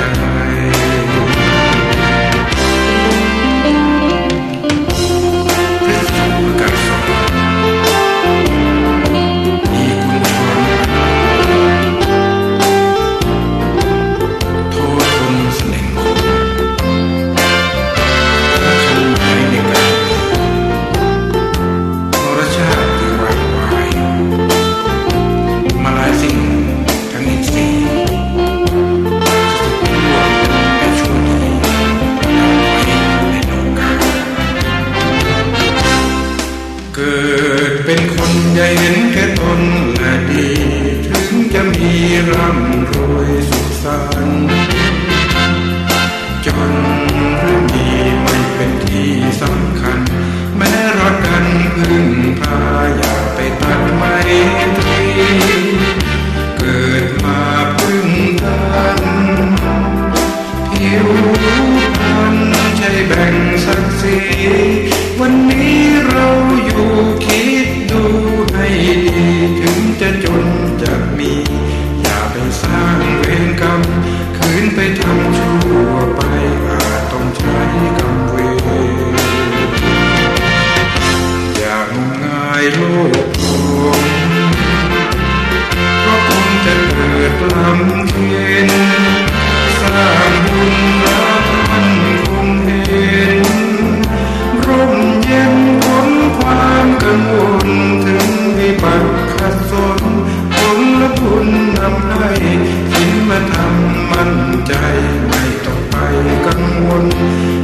พระสุกัสสะมีคุณชนโทษทนเสน่ห์คนขันหายในการนรชาติที่วางไว้มาลายสิ่งทั้งอินทรีย์ร่วมให้ชั่วดีนำไว้ในโลกาเกิดเป็นคนใหญ่เห็นแก่ตนและดีถึงจะมีร่ำรวยสุขสันต์จนหรือมีไม่เป็นที่สำคัญแม้รักกันพึ่งพาอย่าไปตัดไมตรีเกิดมาพึ่งกันผิวพรรณใช่แบ่งศักดิ์ศรีวันนี้เราอยู่คิดดูให้ดีถึงจะจนจะมีอย่าไปสร้างเวรกรรมคืนไปทำชั่วไปอาจต้องใช้กรรมเวรอย่างง่ายโลกหลงเพราะคงจะเกิดลำเค็ญสร้างบุญรับพันคงเห็นร่มเย็นพ้นความกังวลถึงวิบัติขัดสนผลบุญนำให้ศีลธรรมมั่นใจไม่ต้องไปกังวล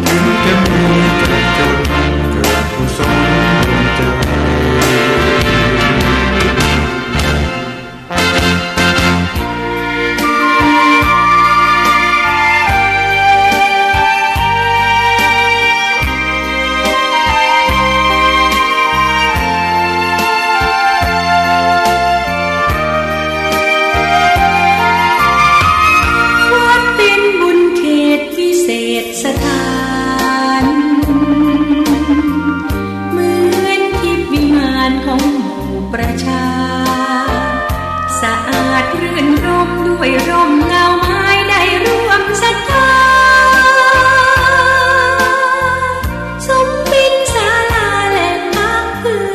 ถึงจะมีจะจนเกิดกุศลบนใจสถานเหมือนทิพย์วิมานของหมู่ประชาสะอาดรื่นรมด้วยร่มเงาไม้ได้ร่วมศรัทธาสมบินศาลาและพักพึ่ง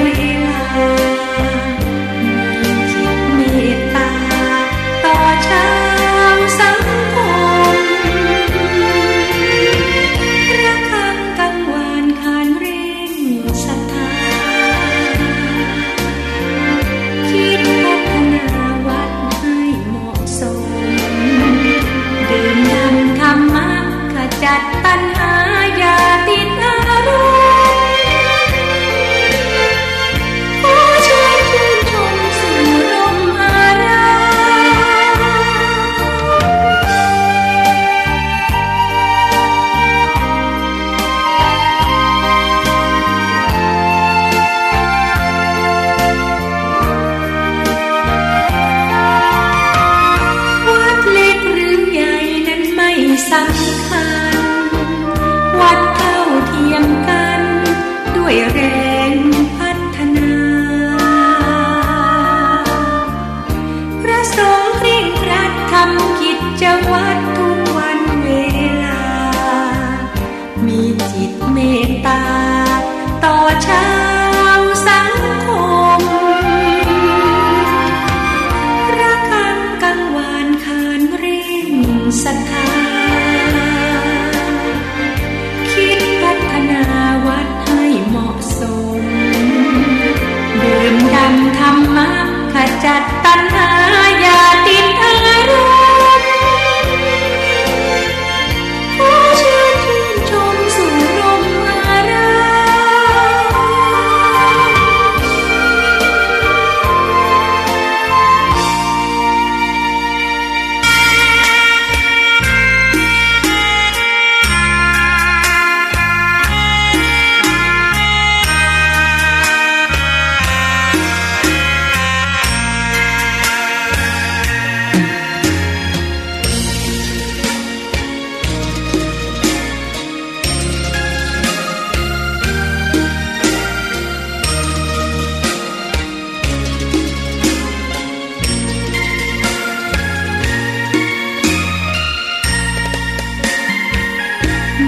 เวลามีจิตเมตตาต่อชาวสังคมระฆังกังวานขานเร่งศรัทธาคิดพัฒนาวัดให้เหมาะสมดื่มด่ำธรรมะขจัดตัณหาอย่าติดอารมณ์ขอเชิญชื่นชมสู่ลมอารามวัดเล็กหรือใหญ่นั้นไม่สำคัญวัดเท่าเทียมกันด้วยแรงพัฒนาพระสงฆ์เคร่งครัดทำกิจวัตรทุกวันเวลามีจิตเมตตาต่อชาวสังคมระฆังกังวานขานเร่งศรัทธาคิดพัฒนาวัดให้เหมาะสมดื่มด่ำธรรมะขจัดตัณหาอย่าติดอารมณ์ขอเชิญชื่นชมสู่ลมอาราม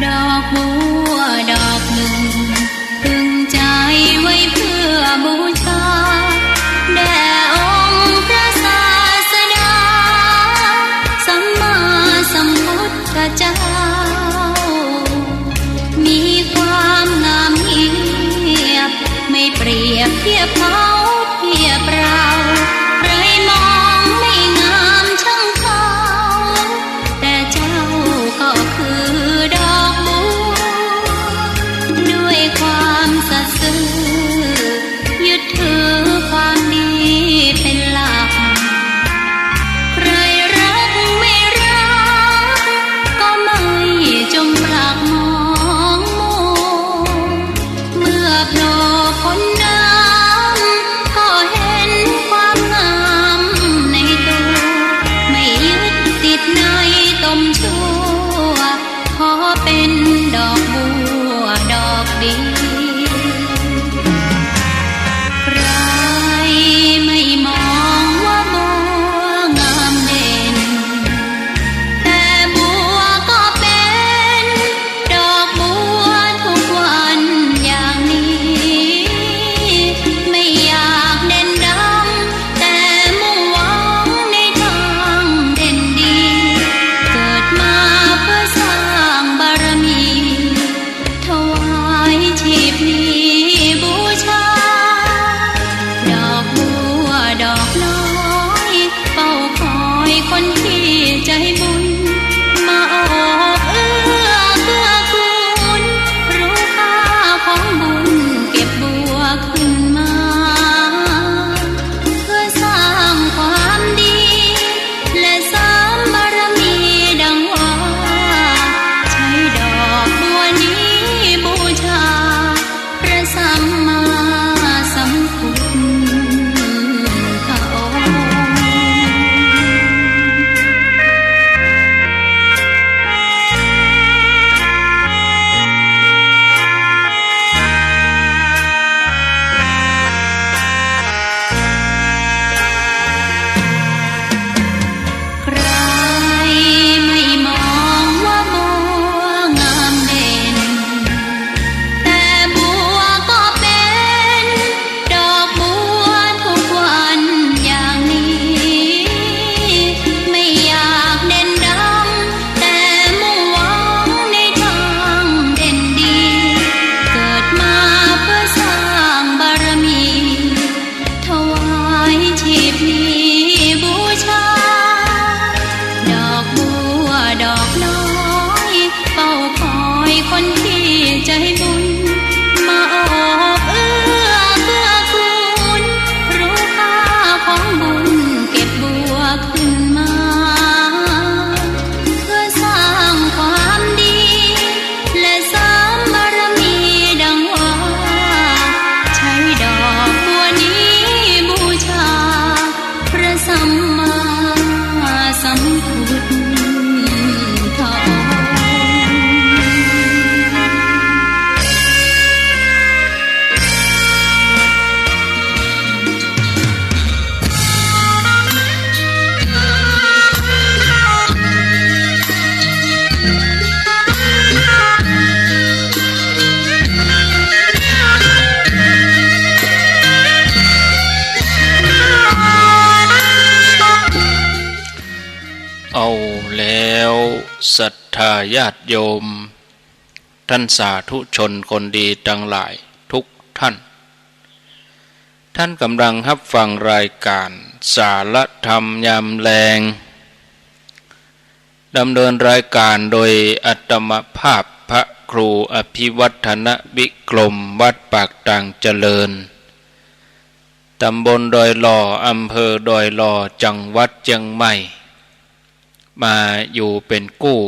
ดอกบัวดอกหนึ่งพึงใจไว้เพื่อบูชาแด่องค์พระศาสดาสัมมาสัมพุทธเจ้ามีความงามเงียบไม่เปรียบเทียบเขาเทียบเราใครมองไม่งามช่างเขาแต่เจ้าก็คือดอกบัวด้วยความสัตย์ซื่อยึดถือความดีเป็นหลักใครรักไม่รักก็ไม่จงปรักมองมัวเมื่อโผล่พ้นน้ำก็เห็นความงามในตัวไม่ยึดติดในตมชั่วขอเป็นดอกบัวดอกดีใครไม่มองว่าบัวงามเด่นแต่บัวก็เป็นดอกบัวทุกวันอย่างนี้ไม่อยากเด่นดังแต่มุ่งหวังในทางเด่นดีเกิดมาเพื่อสร้างบารมีถวายชีพนี้บูชาดอกบัวดอกน้อยเฝ้าคอยคนที่ใจบุญมาออกเอื้อเกื้อกูลรู้ค่าของบุญเก็บบัวขึ้นมาเพื่อสร้างความดีและสร้างบารมีดังว่าใช้ดอกบัวนี้บูชาพระสัมมาสัมพุทธองค์ เป็น ศรัทธาญาติโยมท่านสาธุชนคนดีทั้งหลายทุกท่านท่านกำลังรับฟังรายการสารธรรมยามแลงดำเนินรายการโดยอัตมภาพพระครูอภิวัฒนวิกรมวัดปากต่างเจริญตำบลดอยหล่ออำเภอดอยหล่อจังหวัดเชียงใหม่มาอยู่เป็นกู้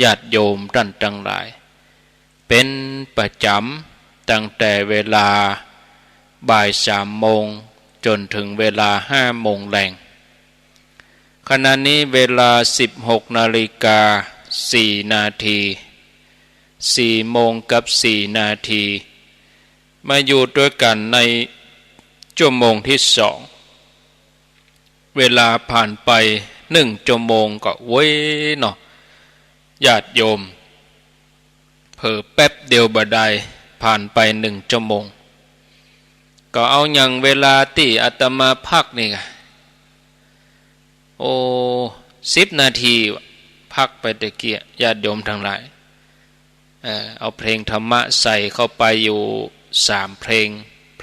ญาติโยมท่านทั้งหลายเป็นประจำตั้งแต่เวลาบ่าย3 โมงจนถึงเวลา5 โมงแลงขณะนี้เวลา 16:04 นาที4 โมงกับ4 นาทีมาอยู่ด้วยกันในชั่วโมงที่2เวลาผ่านไป1 ชั่วโมงก็เว้ยเนาะญาติโยมเผลอแป๊บเดียวบ่ได้ผ่านไป1 ชั่วโมงก็เอาอย่างเวลาที่อาตมาพักนี่ไง10 นาทีพักไปตะเกียญาติโยมทั้งหลายเอาเพลงธรรมะใส่เข้าไปอยู่3 เพ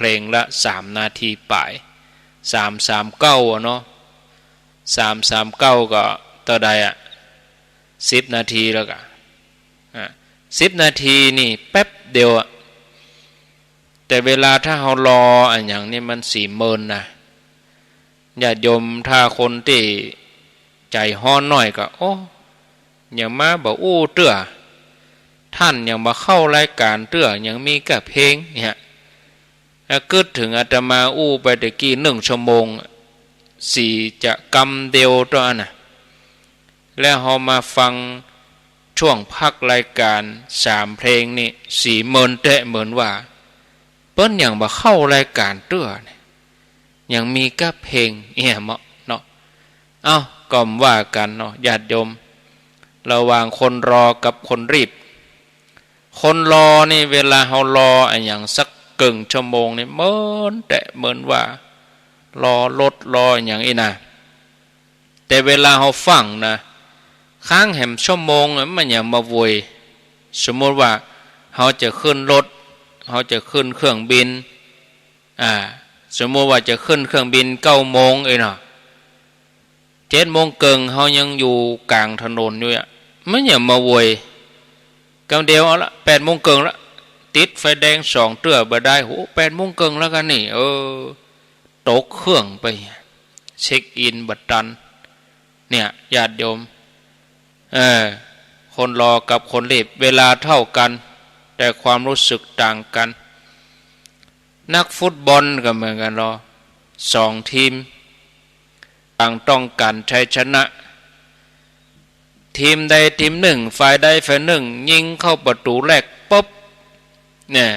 ลงละ3 นาทีป่าย339เนาะ339ก็ต่อใด10 นาทีแล้วก็10 นาทีนี่แป๊บเดียวแต่เวลาถ้าเรารออันอย่างนี้มัน40,000นะญาติโยมถ้าคนที่ใจฮ้อนหน่อยก็ยังมาบอกเตื้อท่านยังมาเข้ารายการเตื้อยังมีกับเพลงเนี่ยกึดถึงอาตมาไปตะกี้1 ชั่วโมง4จะกำเดียวตัวน่ะแล้วเรามาฟังช่วงพักรายการ3 เพลงนี่40,000แต่เหมือนว่าเปิ้นยังมาเข้ารายการเตื้อยังมีกับเพลงเหมาะเนาะก็ว่ากันเนาะญาติโยมระหว่างคนรอกับคนรีบคนรอนี่เวลาเรารออย่างสักครึ่งชั่วโมงนี่เหมือนว่ารอรถรออย่างนี้นะแต่เวลาเราฟังนะค้างแหมชั่วโมงมันอย่างมาโวยสมมติว่าเราจะขึ้นรถเราจะขึ้นเครื่องบินสมมติว่าจะขึ้นเครื่องบิน9 โมงเนาะ7 โมงเกิงเขายังอยู่กลางถนนอยู่มันอย่ามาโวยกำเดียวเอาละ8 โมงเกิงละติดไฟแดง2 เตื้อบ่ได้8 โมงเกิงแล้วกันนี่ตกเครื่องไปเช็คอินบัดตันเนี่ยญาติโยมคนรอกับคนรีบเวลาเท่ากันแต่ความรู้สึกต่างกันนักฟุตบอลก็เหมือนกันรอ2 ทีมต่างต้องการชัยชนะทีมใดทีมหนึ่งฝ่ายใดฝ่ายหนึ่งยิงเข้าประตูแรกปุ๊บเนี่ย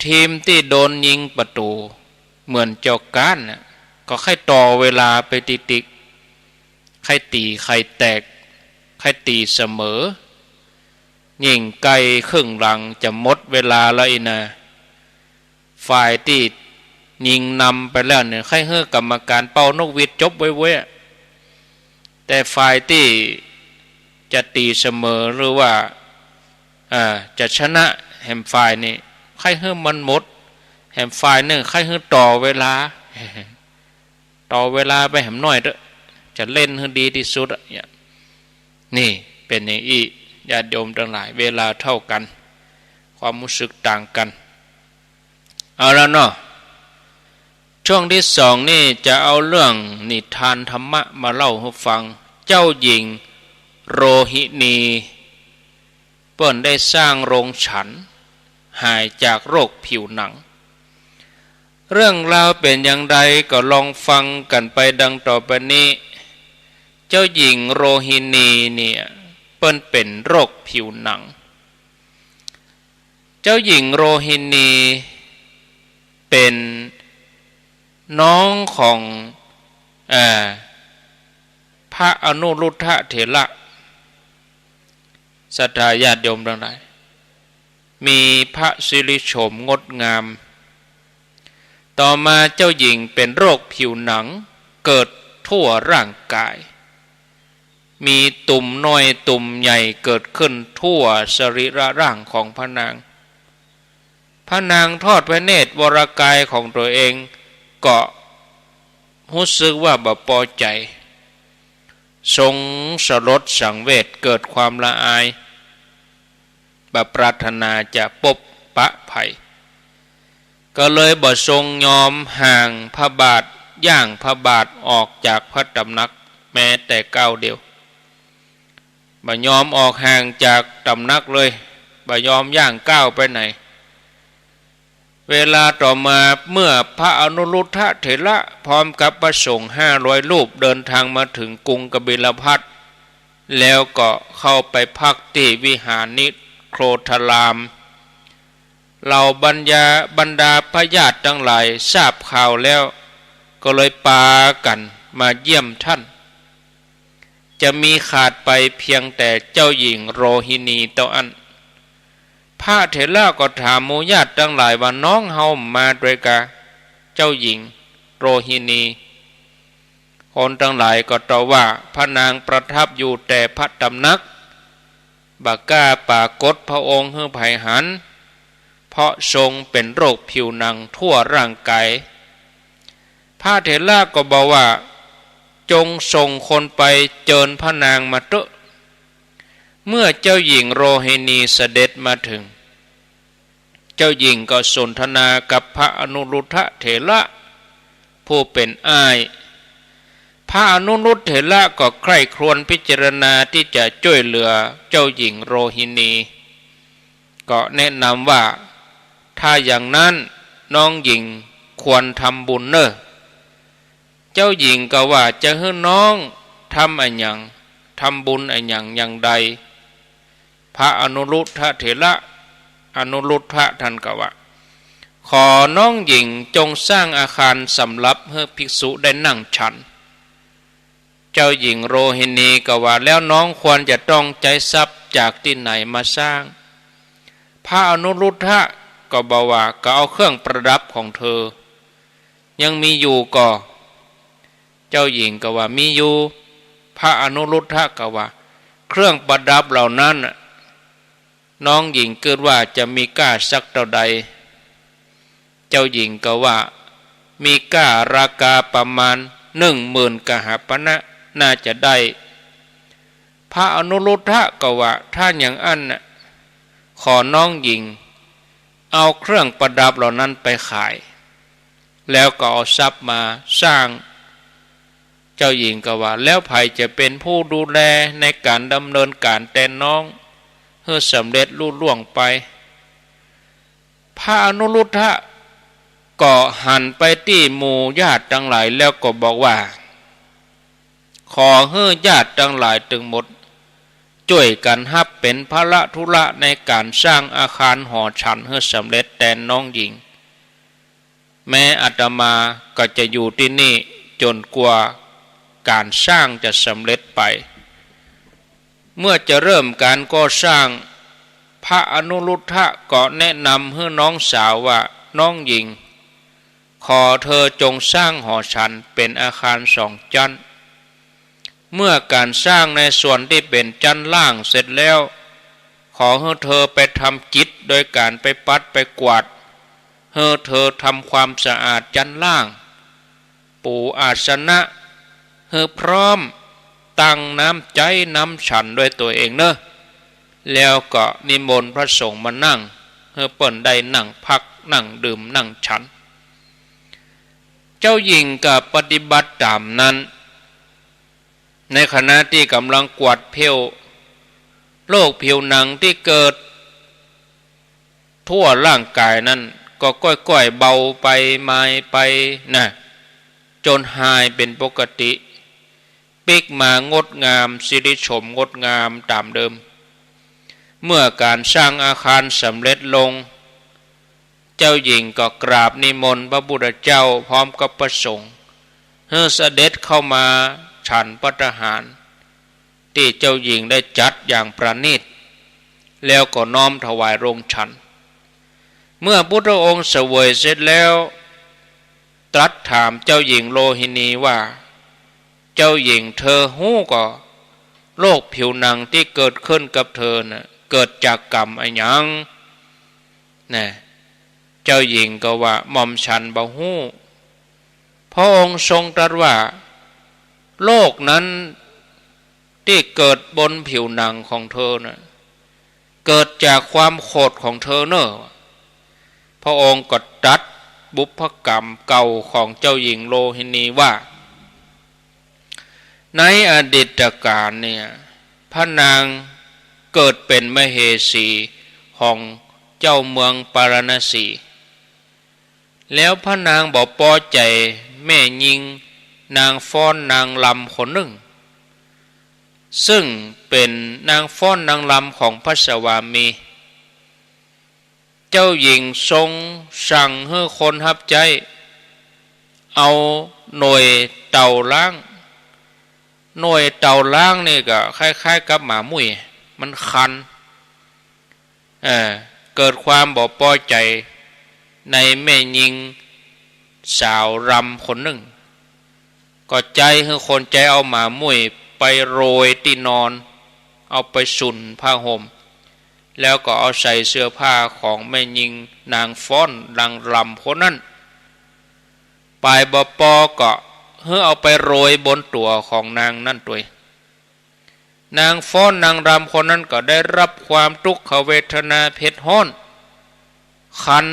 ทีมที่โดนยิงประตูเหมือนเจ้าการนะก็ให้ต่อเวลาไปติดๆใครตีใครแตกใครตีเสมอยิงไกลครึ่งหลังจะหมดเวลาแล้วนะฝ่ายที่ยิงนำไปแล้วเนี่ยให้กรรมการเป่านกหวีดจบไว้แต่ฝ่ายที่จะตีเสมอหรือว่าจะชนะแห่งฝ่ายนี่ให้มันหมดแห่งฝ่ายนึงให้ต่อเวลาไปแห่งน้อยเด้อจะเล่นให้ดีที่สุดนี่เป็นอย่างนี้ญาติโยมทั้งหลายเวลาเท่ากันความรู้สึกต่างกันเอาแล้วเนาะช่วงที่2นี่จะเอาเรื่องนิทานธรรมะมาเล่าให้ฟังเจ้าหญิงโรหินีเปิ้นได้สร้างโรงฉันหายจากโรคผิวหนังเรื่องราวเป็นอย่างไรก็ลองฟังกันไปดังต่อไปนี้เจ้าหญิงโรหินีเนี่ยเปิ้นเป็นโรคผิวหนังเจ้าหญิงโรหินีเป็นน้องของพระอนุรุทธะเถระศรัทธาญาติโยมทั้งหลายมีพระสิริโฉมงดงามต่อมาเจ้าหญิงเป็นโรคผิวหนังเกิดทั่วร่างกาย มีตุ่มน้อยตุ่มใหญ่เกิดขึ้นทั่วสรีระร่างของพระนางพระนางทอดพระเนตรวรกายของตัวเองก็รู้สึกว่าบ่พอใจทรงสลดสังเวชเกิดความละอายบ่ปรารถนาจะปบปะภัยก็เลยบ่ทรงยอมห่างพระบาทย่างพระบาทออกจากพระตำหนักแม้แต่ก้าวเดียวบ่ยอมออกห่างจากตำหนักเลยบ่ยอมย่างก้าวไปไหนเวลาต่อมาเมื่อพระอนุรุทธะเถระพร้อมกับพระสงฆ์500 รูปเดินทางมาถึงกรุงกบิลพัสแล้วก็เข้าไปพักที่วิหารนิโครธารามเหล่าบรรดาพญาติทั้งหลายทราบข่าวแล้วก็เลยปากันมาเยี่ยมท่านจะมีขาดไปเพียงแต่เจ้าหญิงโรหินีเท่านั้นพระเถระก็ถามหมู่ญาติทั้งหลายว่าน้องเฮามาด้วยกะเจ้าหญิงโรหินีคนทั้งหลายก็ตอบว่าพระนางประทับอยู่แต่พระตำหนักบ่กล้าปรากฏพระองค์ให้ไผหันเพราะทรงเป็นโรคผิวหนังทั่วร่างกายพระเถระก็บอกว่าจงส่งคนไปเจิญพระนางมาเถอะเมื่อเจ้าหญิงโรหินีเสด็จมาถึงเจ้าหญิงก็สนทนากับพระอนุรุทธะเถระผู้เป็นอ้ายพระอนุรุทธะเถระก็ใคร่ครวญพิจารณาที่จะช่วยเหลือเจ้าหญิงโรหินีก็แนะนำว่าถ้าอย่างนั้นน้องหญิงควรทำบุญเนอะเจ้าหญิงก็ว่าจะให้น้องทำอะไรอย่างทำบุญอะไรอย่างใดพระอนุรุทธะเถระอนุรุทธะท่านก็ว่าขอน้องหญิงจงสร้างอาคารสำหรับให้ภิกษุได้นั่งฉันเจ้าหญิงโรหินีก็ว่าแล้วน้องควรจะต้องใจทรัพย์จากที่ไหนมาสร้างพระอนุรุทธะก็บอกว่าก็เอาเครื่องประดับของเธอยังมีอยู่ก็เจ้าหญิงก็ว่ามีอยู่พระอนุรุทธะก็ว่าเครื่องประดับเหล่านั้นน้องหญิงเกิดว่าจะมีค่าสักเท่าใดเจ้าหญิงก็ว่ามีค่าราคาประมาณ10,000 กหปณะน่าจะได้พระอนุรุทธะก็ว่าถ้าอย่างนั้นขอน้องหญิงเอาเครื่องประดับเหล่านั้นไปขายแล้วก็เอาทรัพย์มาสร้างเจ้าหญิงก็ว่าแล้วไผจะเป็นผู้ดูแลในการดำเนินการแต่น้องเพื่อสำเร็จลุล่วงไปพระอนุรุทธะก็หันไปที่หมู่ญาติทั้งหลายแล้วก็บอกว่าขอให้ญาติทั้งหลายทั้งหมดช่วยกันรับเป็นภาระธุระในการสร้างอาคารหอฉันให้สำเร็จแต่น้องหญิงแม้อาตมาก็จะอยู่ที่นี่จนกว่าการสร้างจะสำเร็จไปเมื่อจะเริ่มการก่อสร้างพระอนุรุทธะก็แนะนำให้น้องสาวว่าน้องหญิงขอเธอจงสร้างหอฉันเป็นอาคาร2 ชั้นเมื่อการสร้างในส่วนที่เป็นชั้นล่างเสร็จแล้วขอให้เธอไปทำกิจโดยการไปปัดไปกวาดให้เธอทำความสะอาดชั้นล่างปูอาสนะให้พร้อมตั้งน้ำใจน้ำฉันด้วยตัวเองเนอะแล้วก็นิมนต์พระสงฆ์มานั่งให้เปิ้นได้นั่งพักนั่งดื่มนั่งฉันเจ้าหญิงก็ปฏิบัติตามนั้นในขณะที่กำลังกวาดเพลโรคผิวหนังที่เกิดทั่วร่างกายนั้นก็ค่อยๆเบาไปมาไปนะจนหายเป็นปกติปิกมางดงามสิริชมงดงามตามเดิมเมื่อการสร้างอาคารสำเร็จลงเจ้าหญิงก็กราบนิมนต์พระพุทธเจ้าพร้อมกับพระสงฆ์ให้เสด็จเข้ามาฉันภัตตาหารที่เจ้าหญิงได้จัดอย่างประณีตแล้วก็น้อมถวายโรงฉันเมื่อพุทธองค์เสวยเสร็จแล้วตรัสถามเจ้าหญิงโลหินีว่าเจ้าหญิงเธอฮู้ก็ โรคผิวหนังที่เกิดขึ้นกับเธอน่ะเกิดจากกรรมอะไรยังนะเจ้าหญิงก็ว่าหม่อมฉันบ่ฮู้พระองค์ทรงตรัสว่าโรคนั้นที่เกิดบนผิวหนังของเธอน่ะเกิดจากความโกรธของเธอเนอะพระองค์ก็ตรัสบุพกรรมเก่าของเจ้าหญิงโลหินีว่าในอดีตการเนี่ยพระนางเกิดเป็นมเหสีของเจ้าเมืองปาราณสีแล้วพระนางบอกพอใจแม่หญิงนางฟ้อนนางลำคนหนึ่งซึ่งเป็นนางฟ้อนนางลำของพระสวามีเจ้าหญิงทรงสั่งให้คนรับใจเอาหน่วยเต่าล้างหน่วยเต่าล้างนี่ก็คล้ายๆกับหมามุ้ยมันคันเกิดความบ่พอใจในแม่หญิงสาวรำคนหนึ่งก็ใจให้คนใจเอาหมามุ้ยไปโรยที่นอนเอาไปสุ่นผ้าห่มแล้วก็เอาใส่เสื้อผ้าของแม่หญิงนางฟ้อนนางรำคนนั้นปลายบปอก็เพื่อเอาไปโรยบนตัวของนางนั่นตัวนางฟ้อนนางรำคนนั้นก็ได้รับความทุกขเวทนาเผ็ดร้อนคัน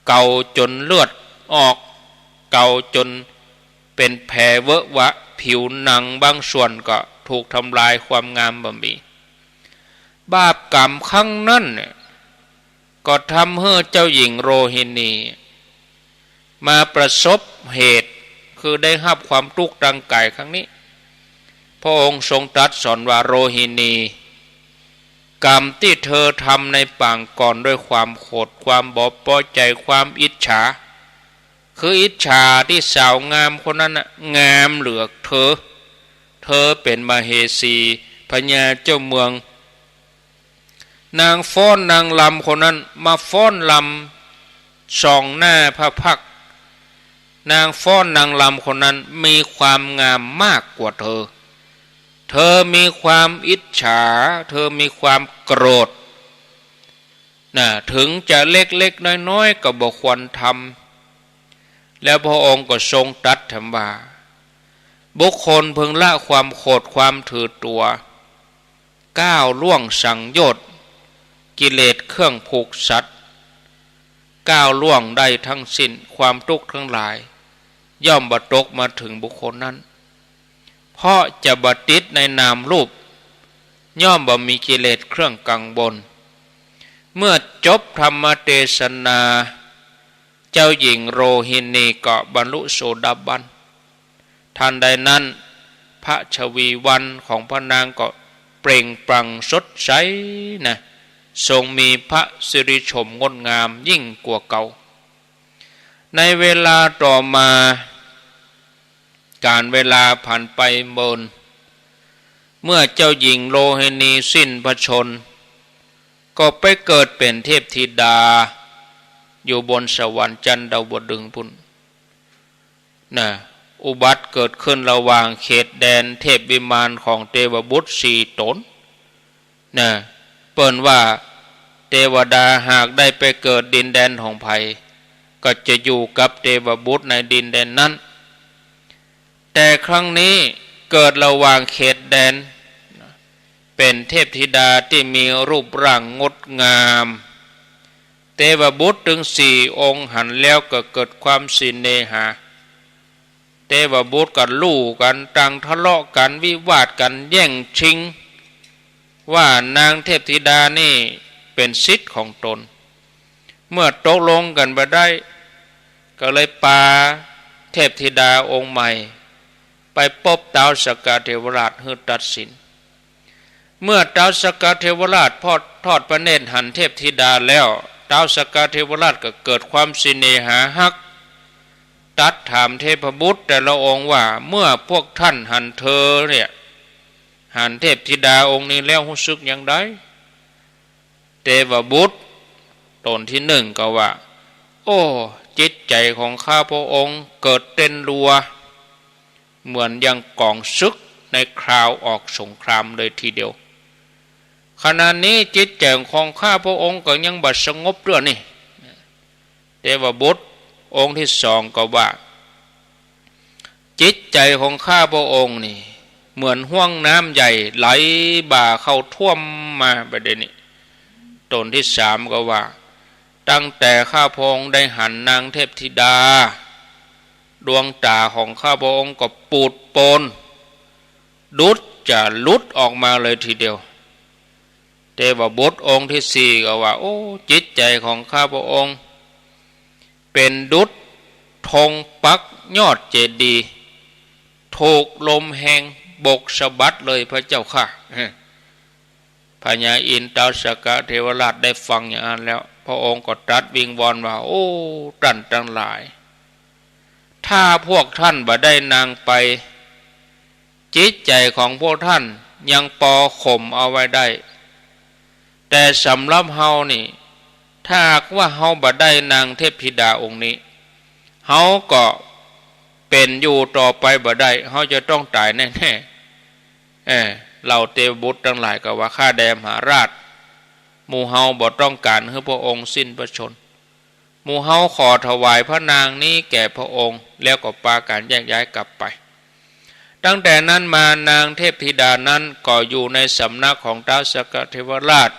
เก่าจนเลือดออกเก่าจนเป็นแผลเวอะวะผิวหนังบางส่วนก็ถูกทำลายความงามบ่มีบาปกรรมครั้งนั้นเนี่ยก็ทำให้เจ้าหญิงโรฮินีมาประสบเหตุคือได้รับความทุกข์ทางกายครั้งนี้พระองค์ทรงตรัสสอนว่าโรฮินีกรรมที่เธอทำในปางก่อนด้วยความโกรธความบ่พอใจความอิจฉาคืออิจฉาที่สาวงามคนนั้นงามเหลือเธอเป็นมเหสีพญาเจ้าเมืองนางฟ้อนนางลำคนนั้นมาฟ้อนลำส่องหน้าพระพักตร์นางฟ้อนนางลำคนนั้นมีความงามมากกว่าเธอมีความอิจฉาเธอมีความโกรธถึงจะเล็กๆน้อยๆก็บ่ควรทำแล้วพระองค์ก็ทรงตรัสถามว่าบุคคลพึงละความโกรธความถือตัวก้าวล่วงสังโยชน์กิเลสเครื่องผูกสัตว์ก้าวล่วงได้ทั้งสิ้นความทุกข์ทั้งหลายย่อมบัดตกมาถึงบุคคลนั้นเพราะจะบัดติดในนามรูปย่อมบ่มีกิเลสเครื่องกังวลเมื่อจบธรรมเทศนาเจ้าหญิงโรฮินีก็บรรลุโสดาบันทันใดนั้นพระชวีวันของพระนางก็เปล่งปลั่งสดใสทรงมีพระสิริชมงดงามยิ่งกว่าเก่าในเวลาต่อมาการเวลาผ่านไปเมื่อเจ้าหญิงโลหินีสิ้นพระชนม์ก็ไปเกิดเป็นเทพธิดาอยู่บนสวรรค์จันทวดึงส์พุ่นอุบัติเกิดขึ้นระหว่างเขตแดนเทพวิมานของเทวบุตร4 ตนเปิ้นว่าเทวดาหากได้ไปเกิดดินแดนของไผก็จะอยู่กับเทวบุตรในดินแดนนั้นแต่ครั้งนี้เกิดระหว่างเขตแดนเป็นเทพธิดาที่มีรูปร่างงดงามเทวบุตรถึง4 องค์หันแล้วก็เกิดความสิเนหาเทวบุตรกันลู่กันต่างทะเลาะกันวิวาทกันแย่งชิงว่านางเทพธิดานี่เป็นสิทธิ์ของตนเมื่อตกลงกันไปได้ก็เลยปาเทพธิดาองค์ใหม่ไปพบท้าวสักกะเทวราชให้ตัดสินเมื่อท้าวสักกะเทวราชทอดพระเนตรหันเทพธิดาแล้วท้าวสักกะเทวราชก็เกิดความสิเนหาฮักตัดถามเทพบุตรแต่ละองค์ว่าเมื่อพวกท่านหันเธอเนี่ยหันเทพธิดาองค์นี้แล้วรู้สึกอย่างไรเทพบุตรตนที่1ก็ว่าโอ้จิตใจของข้าพระองค์เกิดเต้นรัวเหมือนอย่างกองศึก ในคราวออกสงครามเลยทีเดียวขณะนี้จิตใจของข้าพระองค์ก็ยังบัดสงบด้วยนี่เทวบุตรองค์ที่สองก็ว่าจิตใจของข้าพระองค์นี่เหมือนห้วงน้ำใหญ่ไหลบ่าเข้าท่วมมาประเด็นนี้ตนที่สามก็ว่าตั้งแต่ข้าพระองค์ได้หันนางเทพธิดาดวงตาของข้าพระองค์ก็ปูดโปนดุดจะลุดออกมาเลยทีเดียวเทวบุตรองค์ที่สี่ก็ว่าโอ้จิตใจของข้าพระองค์เป็นดุจธงปักยอดเจดีย์ถูกลมแห่งบกสะบัดเลยพระเจ้าค่ะพญาอินทราสกะเทวราชได้ฟังอย่างนั้นแล้วพระองค์ก็ตรัสวิงวอนว่าโอ้ท่านทั้งหลายถ้าพวกท่านบ่ได้นางไปจิตใจของพวกท่านยังปอข่มเอาไว้ได้แต่สำหรับเฮานี่ถ้าหากว่าเฮาบ่ได้นางเทพธิดาองค์นี้เฮาก็เป็นอยู่ต่อไปบ่ได้เฮาจะต้องตายแน่ๆเราเทวบุตรทั้งหลายก็ว่าข้าแด่มหาราชหมู่เฮาบ่ต้องการให้พระองค์สิ้นพระชนม์หมู่เฮาขอถวายพระนางนี้แก่พระองค์แล้วก็ปาการแยกย้ายกลับไปตั้งแต่นั้นมานางเทพธิดานั้นก็อยู่ในสำนักของท้าวสักกะเทวราช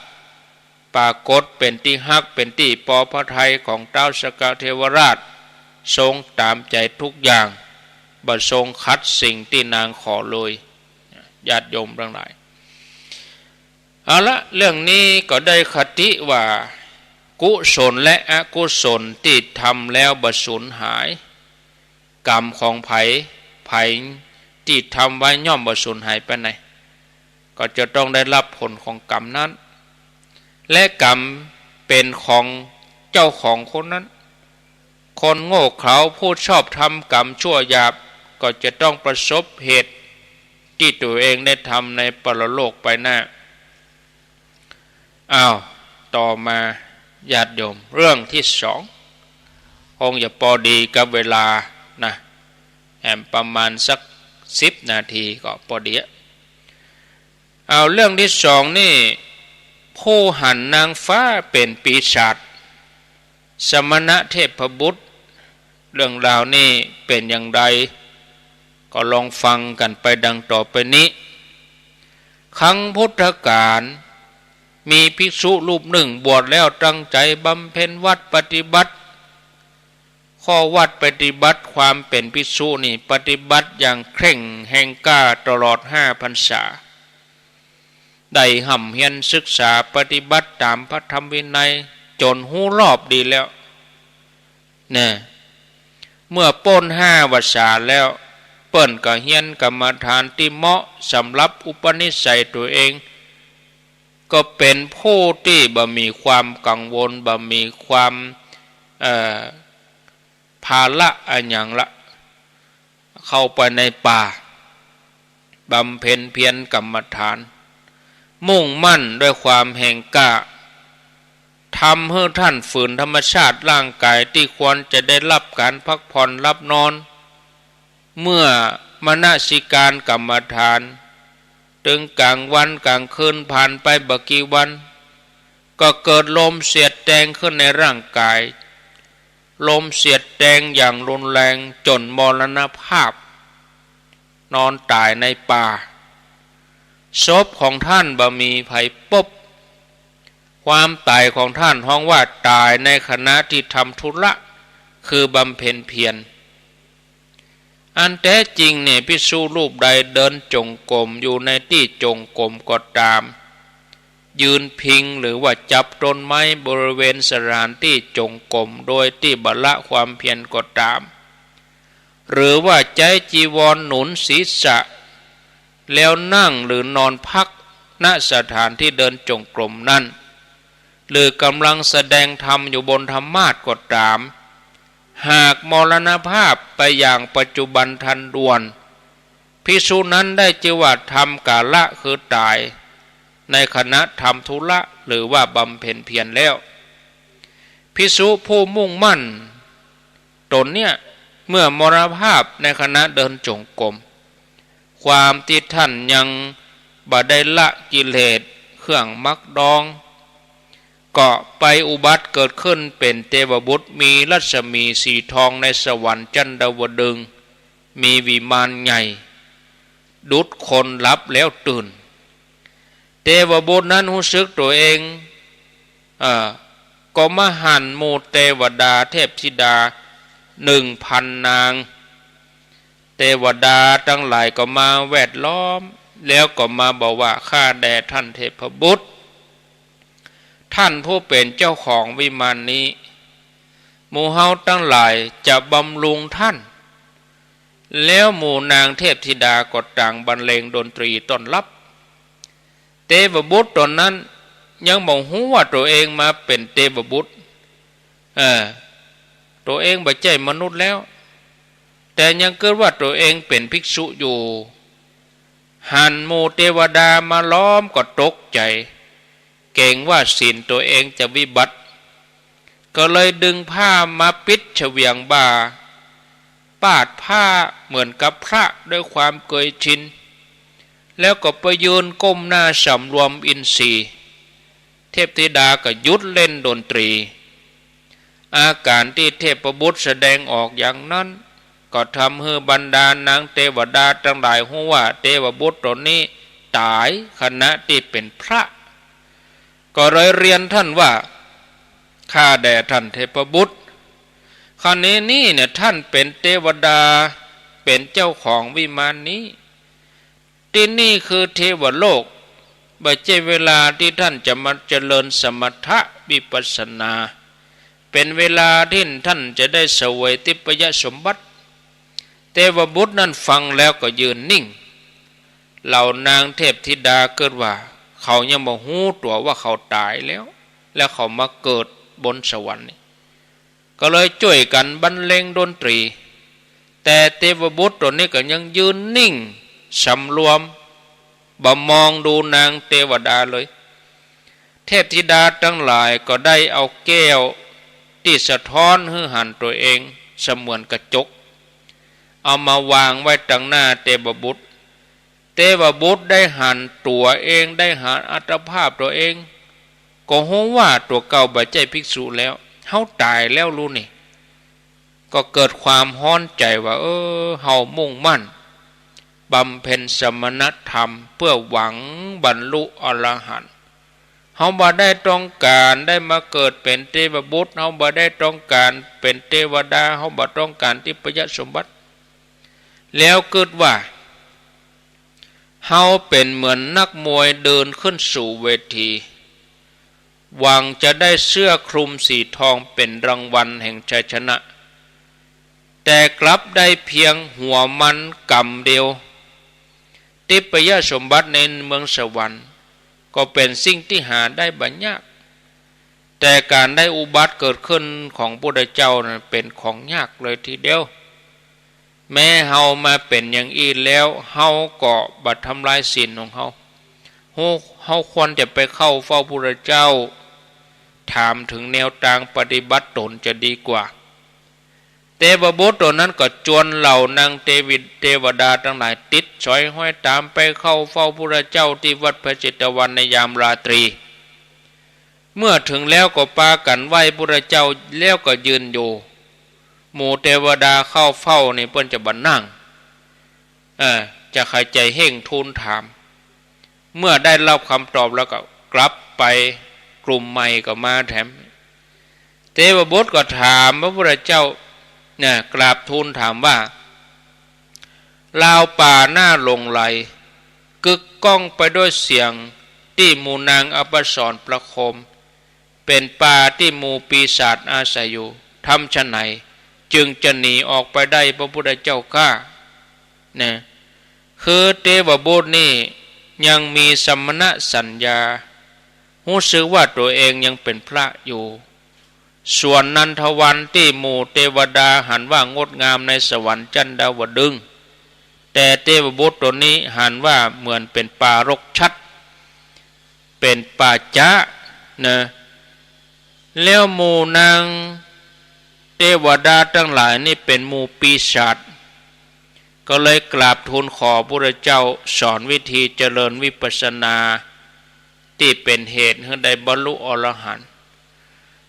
ปรากฏเป็นที่ฮักเป็นที่ปอพระทัยของท้าวสักกะเทวราชทรงตามใจทุกอย่างบ่ทรงคัดสิ่งที่นางขอเลยญาติโยมทั้งหลายเอาละเรื่องนี้ก็ได้คติว่ากุศลและอกุศลที่ทำแล้วบ่สูญหายกรรมของไผที่ทำไว้ย่อมบ่สูญหายไปไหนก็จะต้องได้รับผลของกรรมนั้นและกรรมเป็นของเจ้าของคนนั้นคนโง่เขลาผู้ชอบทำกรรมชั่วหยาบก็จะต้องประสบเหตุที่ตัวเองได้ทำในปรโลกไปหน้าต่อมาญาติโยมเรื่องที่สองคงจะพอดีกับเวลานะแอมประมาณสัก10 นาทีก็พอดีเรื่องที่สองนี่ผู้หันนางฟ้าเป็นปีศาจสมณะเทพบุตรเรื่องราวนี้เป็นอย่างไรก็ลองฟังกันไปดังต่อไปนี้ครั้งพุทธกาลมีภิกษุรูปหนึ่งบวชแล้วตั้งใจบำเพ็ญวัดปฏิบัติข้อวัดปฏิบัติความเป็นภิกษุนี่ปฏิบัติอย่างเคร่งแห่งกล้าตลอด5 พรรษาได้ห่ำเฮียนศึกษาปฏิบัติตามพระธรรมวินัยจนหูรอบดีแล้วเนี่ยเมื่อป้น5 พรรษาแล้วเปิ้นก็เฮียนกรรมฐานที่เหมาะสำหรับอุปนิสัยตัวเองก็เป็นผู้ที่บ่มีความกังวลบ่มีความภาระอันอย่างละเข้าไปในป่าบำเพ็ญเพียรกรรมฐานมุ่งมั่นด้วยความแห่งกล้าทำให้ท่านฝืนธรรมชาติร่างกายที่ควรจะได้รับการพักผ่อนรับนอนเมื่อมนสิการกรรมฐานถึงกลางวันกลางคืนผ่านไปบ่กี่วันก็เกิดลมเสียดแทงขึ้นในร่างกายลมเสียดแทงอย่างรุนแรงจนมรณภาพนอนตายในป่าศพของท่านบ่มีภัยปบความตายของท่านฮ้องว่าตายในขณะที่ทำธุระคือบำเพ็ญเพียรอันแท้จริงเนี่ยภิกษุรูปใดเดินจงกรมอยู่ในที่จงกรมก็ตามยืนพิงหรือว่าจับต้นไม้บริเวณสถานที่จงกรมโดยที่บละความเพียรก็ตามหรือว่าใจจีวรหนุนศีรษะแล้วนั่งหรือนอนพักณสถานที่เดินจงกรมนั้นหรือกำลังแสดงธรรมอยู่บนธรรมาสน์ก็ตามหากมรณภาพไปอย่างปัจจุบันทันด่วนภิกษุนั้นได้ชื่อว่าทำกาละคือตายในขณะทำธุระหรือว่าบำเพ็ญเพียรแล้วภิกษุผู้มุ่งมั่นตนเนี่ยเมื่อมรณภาพในขณะเดินจงกรม ความที่ท่านยังบ่ได้ละกิเลสเครื่องมักดองก็ไปอุบัติเกิดขึ้นเป็นเทวบุตรมีรัศมีสีทองในสวรรค์จันดาวดึงส์มีวิมานใหญ่ดุจคนหลับแล้วตื่นเทวบุตรนั้นรู้สึกตัวเองก็มหันต์หมู่เทวดาเทพธิดา1,000 นางเทวดาทั้งหลายก็มาแวดล้อมแล้วก็มาบอกว่าข้าแด่ท่านเทพบุตรท่านผู้เป็นเจ้าของวิมานนี้หมู่เฮาทั้งหลายจะบำรุงท่านแล้วหมู่นางเทพธิดาก็ต่างบรรเลงดนตรีต้อนรับเทพบุตรตนนั้นยังบ่ฮู้ว่าตัวเองมาเป็นเทพบุตรตัวเองบ่ใช่มนุษย์แล้วแต่ยังเกิดว่าตัวเองเป็นภิกษุอยู่หันหมู่เทวดามาล้อมก็ตกใจเก่งว่าศีลตัวเองจะวิบัติก็เลยดึงผ้ามาปิดเฉวียงบ่าปาดผ้าเหมือนกับพระด้วยความเคยชินแล้วก็ไปยืนก้มหน้าสำรวมอินทรีย์เทพธิดาก็หยุดเล่นดนตรีอาการที่เทพบุตรแสดงออกอย่างนั้นก็ทำให้บรรดานางเทวดาทั้งหลายรู้ว่าเทพบุตรตนนี้ตายขณะที่เป็นพระก็เลยเรียนท่านว่าข้าแด่ท่านเทพบุตรคราวนี้นี่เนี่ยท่านเป็นเทวดาเป็นเจ้าของวิมานนี้ที่นี่คือเทวโลกไม่ใช่เวลาที่ท่านจะมาเจริญสมถะวิปัสสนาเป็นเวลาที่ท่านจะได้เสวยทิพยสมบัติเทวบุตรนั้นฟังแล้วก็ยืนนิ่งเหล่านางเทพธิดาเกิดว่าเขายังบ่ฮู้ตัวว่าเขาตายแล้วเขามาเกิดบนสวรรค์นี่ก็เลยช่วยกันบรรเลงดนตรีแต่เทวบุตรตัวนี้ก็ยังยืนนิ่งสำรวมบ่มองดูนางเทวดาเลยเทพธิดาทั้งหลายก็ได้เอาแก้วที่สะท้อนให้หันตัวเองเสมือนกระจกเอามาวางไว้ตั้งหน้าเทวบุตรเทวบุตรได้หันตัวเองได้หันอัตภาพตัวเองก็ฮู้ว่าตัวเก่าบ่ใช่ภิกษุแล้วเฮาตายแล้วรู้นี่ก็เกิดความฮ้อนใจว่าเฮามุ่งมั่นบำเพ็ญสมณธรรมเพื่อหวังบรรลุอรหันต์เฮาบ่ได้ต้องการได้มาเกิดเป็นเทวบุตรเฮาบ่ได้ต้องการเป็นเทวดาเฮาบ่ต้องการทิพยสมบัติแล้วเกิดว่าเฮาเป็นเหมือนนักมวยเดินขึ้นสู่เวทีหวังจะได้เสื้อคลุมสีทองเป็นรางวัลแห่งชัยชนะแต่กลับได้เพียงหัวมันกำเดียวทิพยสมบัติในเมืองสวรรค์ก็เป็นสิ่งที่หาได้บ่ยากแต่การได้อุบัติเกิดขึ้นของพระพุทธเจ้านั้นเป็นของยากเลยทีเดียวแม้เฮามาเป็นอย่างอี้แล้วเฮาก็บ่ทำลายศีลของเฮาควรจะไปเข้าเฝ้าพระพุทธเจ้าถามถึงแนวทางปฏิบัติตนจะดีกว่าเทวบุตรตัวนั้นก็จวนเหล่านางเทวดาทั้งหลายติดสอยห้อยตามไปเข้าเฝ้าพระพุทธเจ้าที่วัดพระเจตวันในยามราตรีเมื่อถึงแล้วก็ปากันไหว้พระพุทธเจ้าแล้วก็ยืนอยู่หมู่เทวดาเข้าเฝ้านี่เพิ่นจะบันนั่งจะใครใจเฮ่งทูลถามเมื่อได้รับคำตอบแล้วก็กลับไปกลุ่มใหม่ก็มาแถมเทวบุตรก็ถามพระพุทธเจ้ากราบทูลถามว่าลาวป่าหน้าลงไหลกึกก้องไปด้วยเสียงที่หมู่นางอปสรประโคมเป็นป่าที่หมู่ปีศาจอาศัยอยู่ทำฉะไหนจึงจะหนีออกไปได้พระพุทธเจ้าข้าคือเทวบุตรนี่ยังมีสมณสัญญารู้สึกว่าตัวเองยังเป็นพระอยู่ส่วนนันทวันที่หมู่เทวดาหันว่างดงามในสวรรค์จันดาวดึงส์แต่เทวบุตรตัวนี้หันว่าเหมือนเป็นป่ารกชัดเป็นป่าจ๊ะแล้วหมู่นางเทวดาทั้งหลายนี่เป็นหมู่ปีศาจ ก็เลยกราบทูลขอพระพุทธเจ้าสอนวิธีเจริญวิปัสสนาที่เป็นเหตุให้ได้บรรลุอรหันต์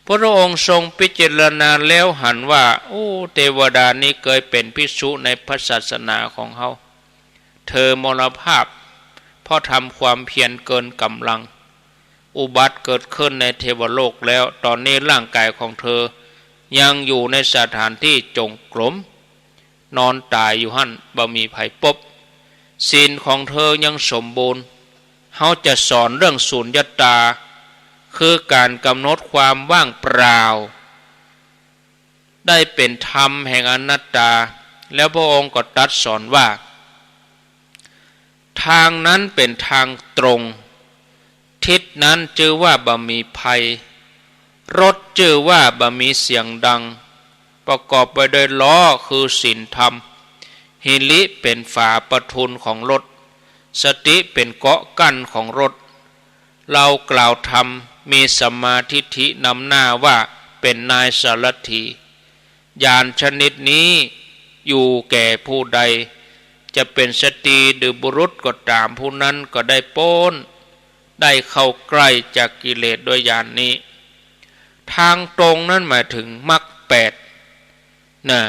พระองค์ทรงพิจารณาแล้วหันว่าโอ้เทวดานี้เคยเป็นภิกษุในพระศาสนาของเขาเธอมรณภาพเพราะทำความเพียรเกินกำลังอุบัติเกิดขึ้นในเทวโลกแล้วตอนนี้ร่างกายของเธอยังอยู่ในสถานที่จงกรมนอนตายอยู่หั่นบ่มีภัยพบศีลของเธอยังสมบูรณ์เขาจะสอนเรื่องสุญญตาคือการกำหนดความว่างเปล่าได้เป็นธรรมแห่งอนัตตาแล้วพระองค์ก็ตรัสสอนว่าทางนั้นเป็นทางตรงทิศนั้นชื่อว่าบ่มีภัยรถชื่อว่าบ่มีเสียงดังประกอบไปด้วยล้อคือศีลธรรมหิริเป็นฝาประทุนของรถสติเป็นเกาะกั้นของรถเรากล่าวธรรมมีสัมมาทิฏฐินำหน้าว่าเป็นนายสารถีญาณชนิดนี้อยู่แก่ผู้ใดจะเป็นสตรีหรือบุรุษก็ตามผู้นั้นก็ได้พ้นได้เข้าใกล้จากกิเลสโดยญาณนี้ทางตรงนั้นหมายถึงมรรคแปดนะ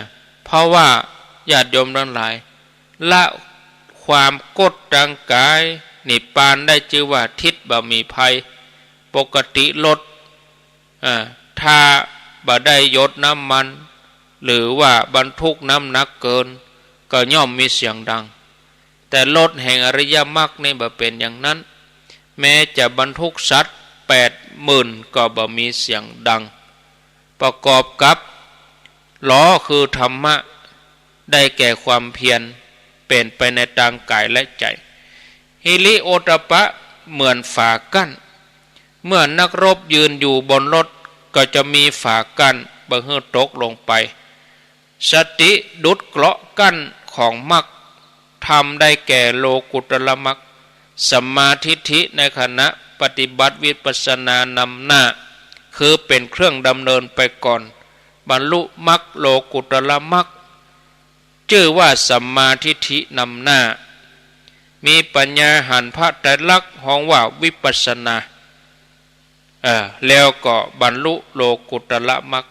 เพราะว่าญาติโยมทั้งหลายละความกดทางกายนิพพานได้ชื่อว่าทิศบ่มีภัยปกติรถถ้าบ่ได้ยดน้ำมันหรือว่าบรรทุกน้ำหนักเกินก็ย่อมมีเสียงดังแต่รถแห่งอริยมรรคนี่บ่เป็นอย่างนั้นแม้จะบรรทุกสัตว์80,000ก็บ่มีเสียงดังประกอบกับล้อคือธรรมะได้แก่ความเพียรเป็นไปในทางกายและใจหิริโอตปะเหมือนฝากั้นเมื่อนักรบยืนอยู่บนรถก็จะมีฝากั้นบ่ให้ตกลงไปสติดุจเกราะกั้นของมรรคทำได้แก่โลกุตระมรรคสัมมาทิฏฐิในขณะปฏิบัติวิปัสสนานำหน้าคือเป็นเครื่องดำเนินไปก่อนบรรลุมรรคโลกุตระมรรคชื่อว่าสัมมาทิฏฐินำหน้ามีปัญญาหันพระไตรลักษณ์ของว่าวิปัสสนาแล้วก็บรรลุโลกุตระมรรค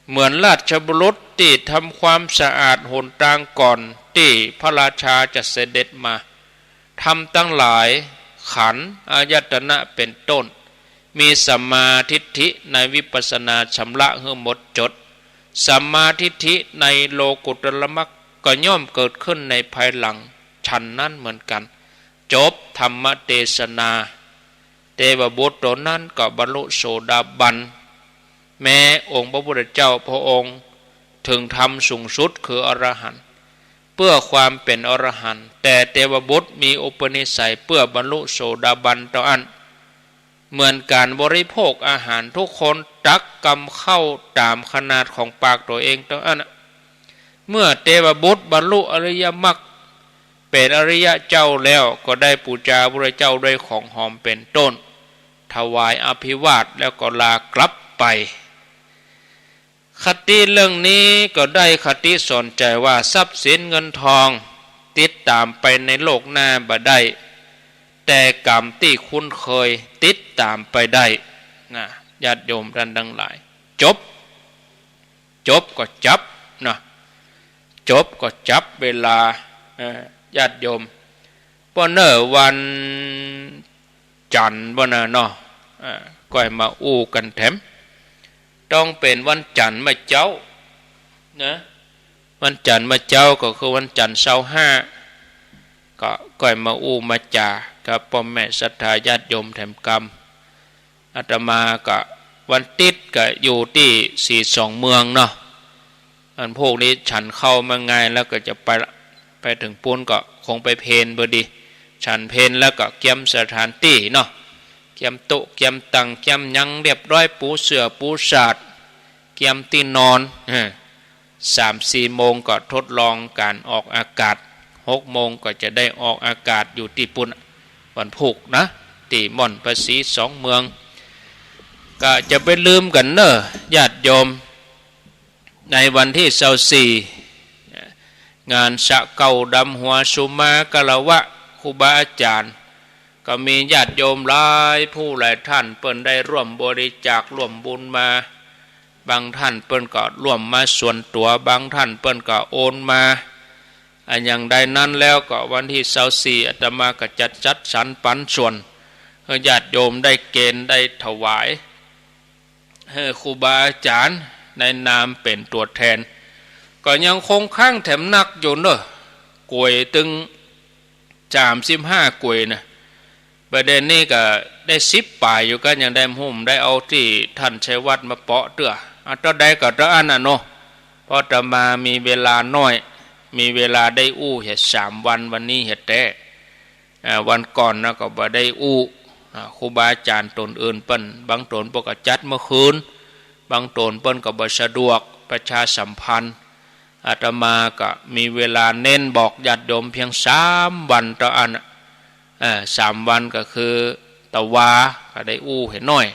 เหมือนราชบุรุษที่ทำความสะอาดหนทางก่อนที่พระราชาจะเสด็จมาทำตั้งหลายขันธ์อายตนะเป็นต้นมีสัมมาทิฏฐิในวิปัสสนาชำระให้หมดจดสัมมาทิฏฐิในโลกุตระมรรคก็ย่อมเกิดขึ้นในภายหลังฉันนั้นเหมือนกันจบธรรมเทศนาเทวบุตรตนนั้นก็บรรลุโสดาบันแม้องค์พระพุทธเจ้าพระองค์ถึงธรรมสูงสุดคืออรหันต์เพื่อความเป็นอรหันต์แต่เทวบุตรมีอุปนิสัยเพื่อบรรลุโสดาบันต่ออันเหมือนการบริโภคอาหารทุกคนตักกำเข้าตามขนาดของปากตัวเองต่ออันเมื่อเทวบุตรบรรลุอริยมรรคเป็นอริยเจ้าแล้วก็ได้ปูชาพระเจ้าด้วยของหอมเป็นต้นถวายอภิวาทแล้วก็ลากลับไปคติเรื่องนี้ก็ได้คติสอนใจว่าทรัพย์สินเงินทองติดตามไปในโลกหน้าบ่ได้แต่กรรมที่คุ้นเคยติดตามไปได้นะญาติโยมท่านทั้งหลายจบก็จับนะจบก็จับเวลาญาติโยมบ่เนอวันจันทร์บ่นะเนาะก็ให้มาอู้กันแถมต้องเป็นวันจันทร์มาเจ้านะวันจันทร์มาเจ้าก็คือวันจันทร์25ก็ให้มาอู้มาจากับพ่อแม่ศรัทธาญาติโยมแถมกรรมอาตมาก็วันติดก็อยู่ที่42เมืองเนาะอันพวกนี้ฉันเข้ามาง่ายแล้วก็จะไปถึงปูนก็คงไปเพลบดีฉันเพลแล้วก็เกียมสถานที่เนาะเกียมโต๊ะเกียมตังเกียมยังเรียบร้อยปูเสื่อปูสาดเกียมที่นอน3-4 โมงก็ทดลองการออกอากาศ6 โมงก็จะได้ออกอากาศอยู่ที่ปุ่นวันพุกนะที่ม่อนภาษี2 เมืองก็จะไปลืมกันเนอะญาติโยมในวันที่24 งานสะเก่าดำหัวสุมากะละวะครูบาอาจารย์ก็มีญาติโยมหลายผู้หลายท่านเปิ้นได้ร่วมบริจาคร่วมบุญมาบางท่านเปิ้นก็ร่วมมาส่วนตัวบางท่านเปิ้นก็โอนมาอันอย่างใดนั้นแล้วก็วันที่24อาตมาก็จัดสรรปันส่วนให้ญาติโยมได้เกณฑ์ได้ถวายให้ครูบาอาจารย์ในนามเป็นตัวแทนก็ยังคงค้างแถมนักอยู่เนอะกวยตึง35กวยนะประเด็นนี้ก็ได้10ป่ายอยู่กันยังได้หุ่มได้เอาที่ท่านชัยวัฒน์มาเปาะเตื้ออัตใดก็ตะอันน่ะเนาะเพราะจะมามีเวลาน้อยมีเวลาได้อู้เฮ็ด3วันวันนี้เฮ็ดแต่วันก่อนนะก็บ่ได้อู้ครูบาอาจารย์ตนอื่นเปิ้นบางตนปกจัดเมื่อคืนบางตนเปิ้นก็บ่สะดวกประชาสัมพันธ์อาตมาก็มีเวลาเน้นบอกญาติโยมเพียง3วันต่ออัน3วันก็คือตะวาก็ได้อู้เห็นน้อย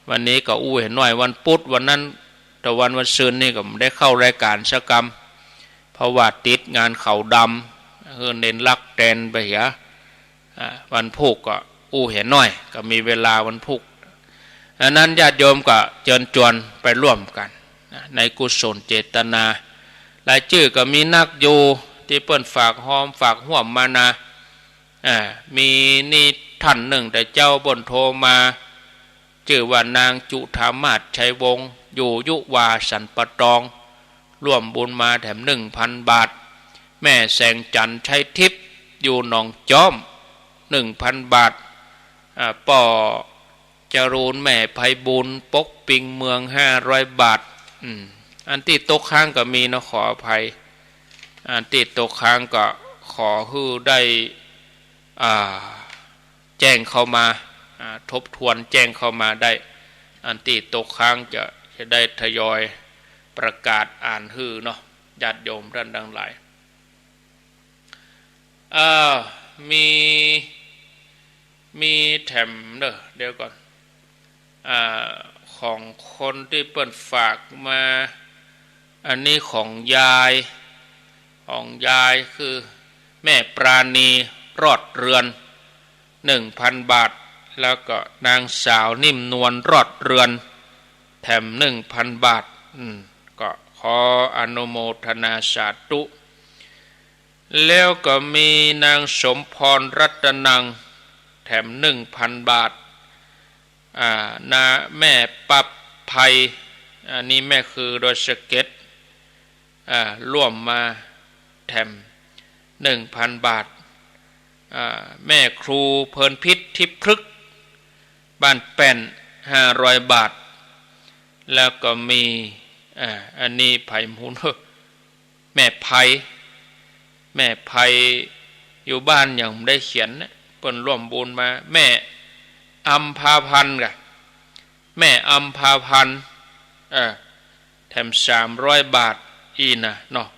วันนี้ก็อู้เห็นน้อยวันพุธวันนั้นตะวันซืนนี่ก็ได้เข้ารายการสกรรมเพราะว่าติดงานเขาดำเน้นลักแตนไปเหียวันพุธก็อู้เห็นน้อยก็มีเวลาวันพุธอันนั้นญาติโยมก็เชิญชวนไปร่วมกันในกุศลเจตนารายชื่อก็มีนักอยู่ที่เปิ้นฝากหอมฝากห่วมมานะมีนี่ท่านหนึ่งแต่เจ้าบนโทรมาชื่อว่านางจุธามาศชัยวงศ์อยู่ยุวาสันปะตองร่วมบุญมาแถม 1,000 บาทแม่แสงจันทร์ชัยทิพย์อยู่หนองจอม 1,000 บาทป่อจรูนแม่ไพบุญปกปิงเมือง500 บาทอันที่ตกค้างก็มีนะขออภัยอันที่ตกค้างก็ขอให้ได้แจ้งเข้ามาทบทวนแจ้งเข้ามาได้อันที่ตกค้างจะได้ทยอยประกาศอ่านฮือเนาะญาติโยมท่านทั้งหลายมีแถมเดี๋ยวก่อนของคนที่เปิดฝากมาอันนี้ของยายคือแม่ปราณีรอดเรือน 1,000 บาทแล้วก็นางสาวนิ่มนวลรอดเรือนแถม 1,000 บาทก็ขออนุโมทนาสาธุแล้วก็มีนางสมพรรัตนังแถม 1,000 บาทนาแม่ปับไพอันนี้แม่คือโดยสเก็ตร่วมมาแถม 1,000 บาทแม่ครูเพลินพิษทิพย์พฤกษ์บ้านแป้น500 บาทแล้วก็มีอันนี้ไผ่หมุนแม่ไผ่อยู่บ้านอย่างได้เขียนเปิ้นร่วมบุญมาแม่อัมพาพันธ์กะแม่อัมพาพันธ์แถม300 บาทอีนะเนาะ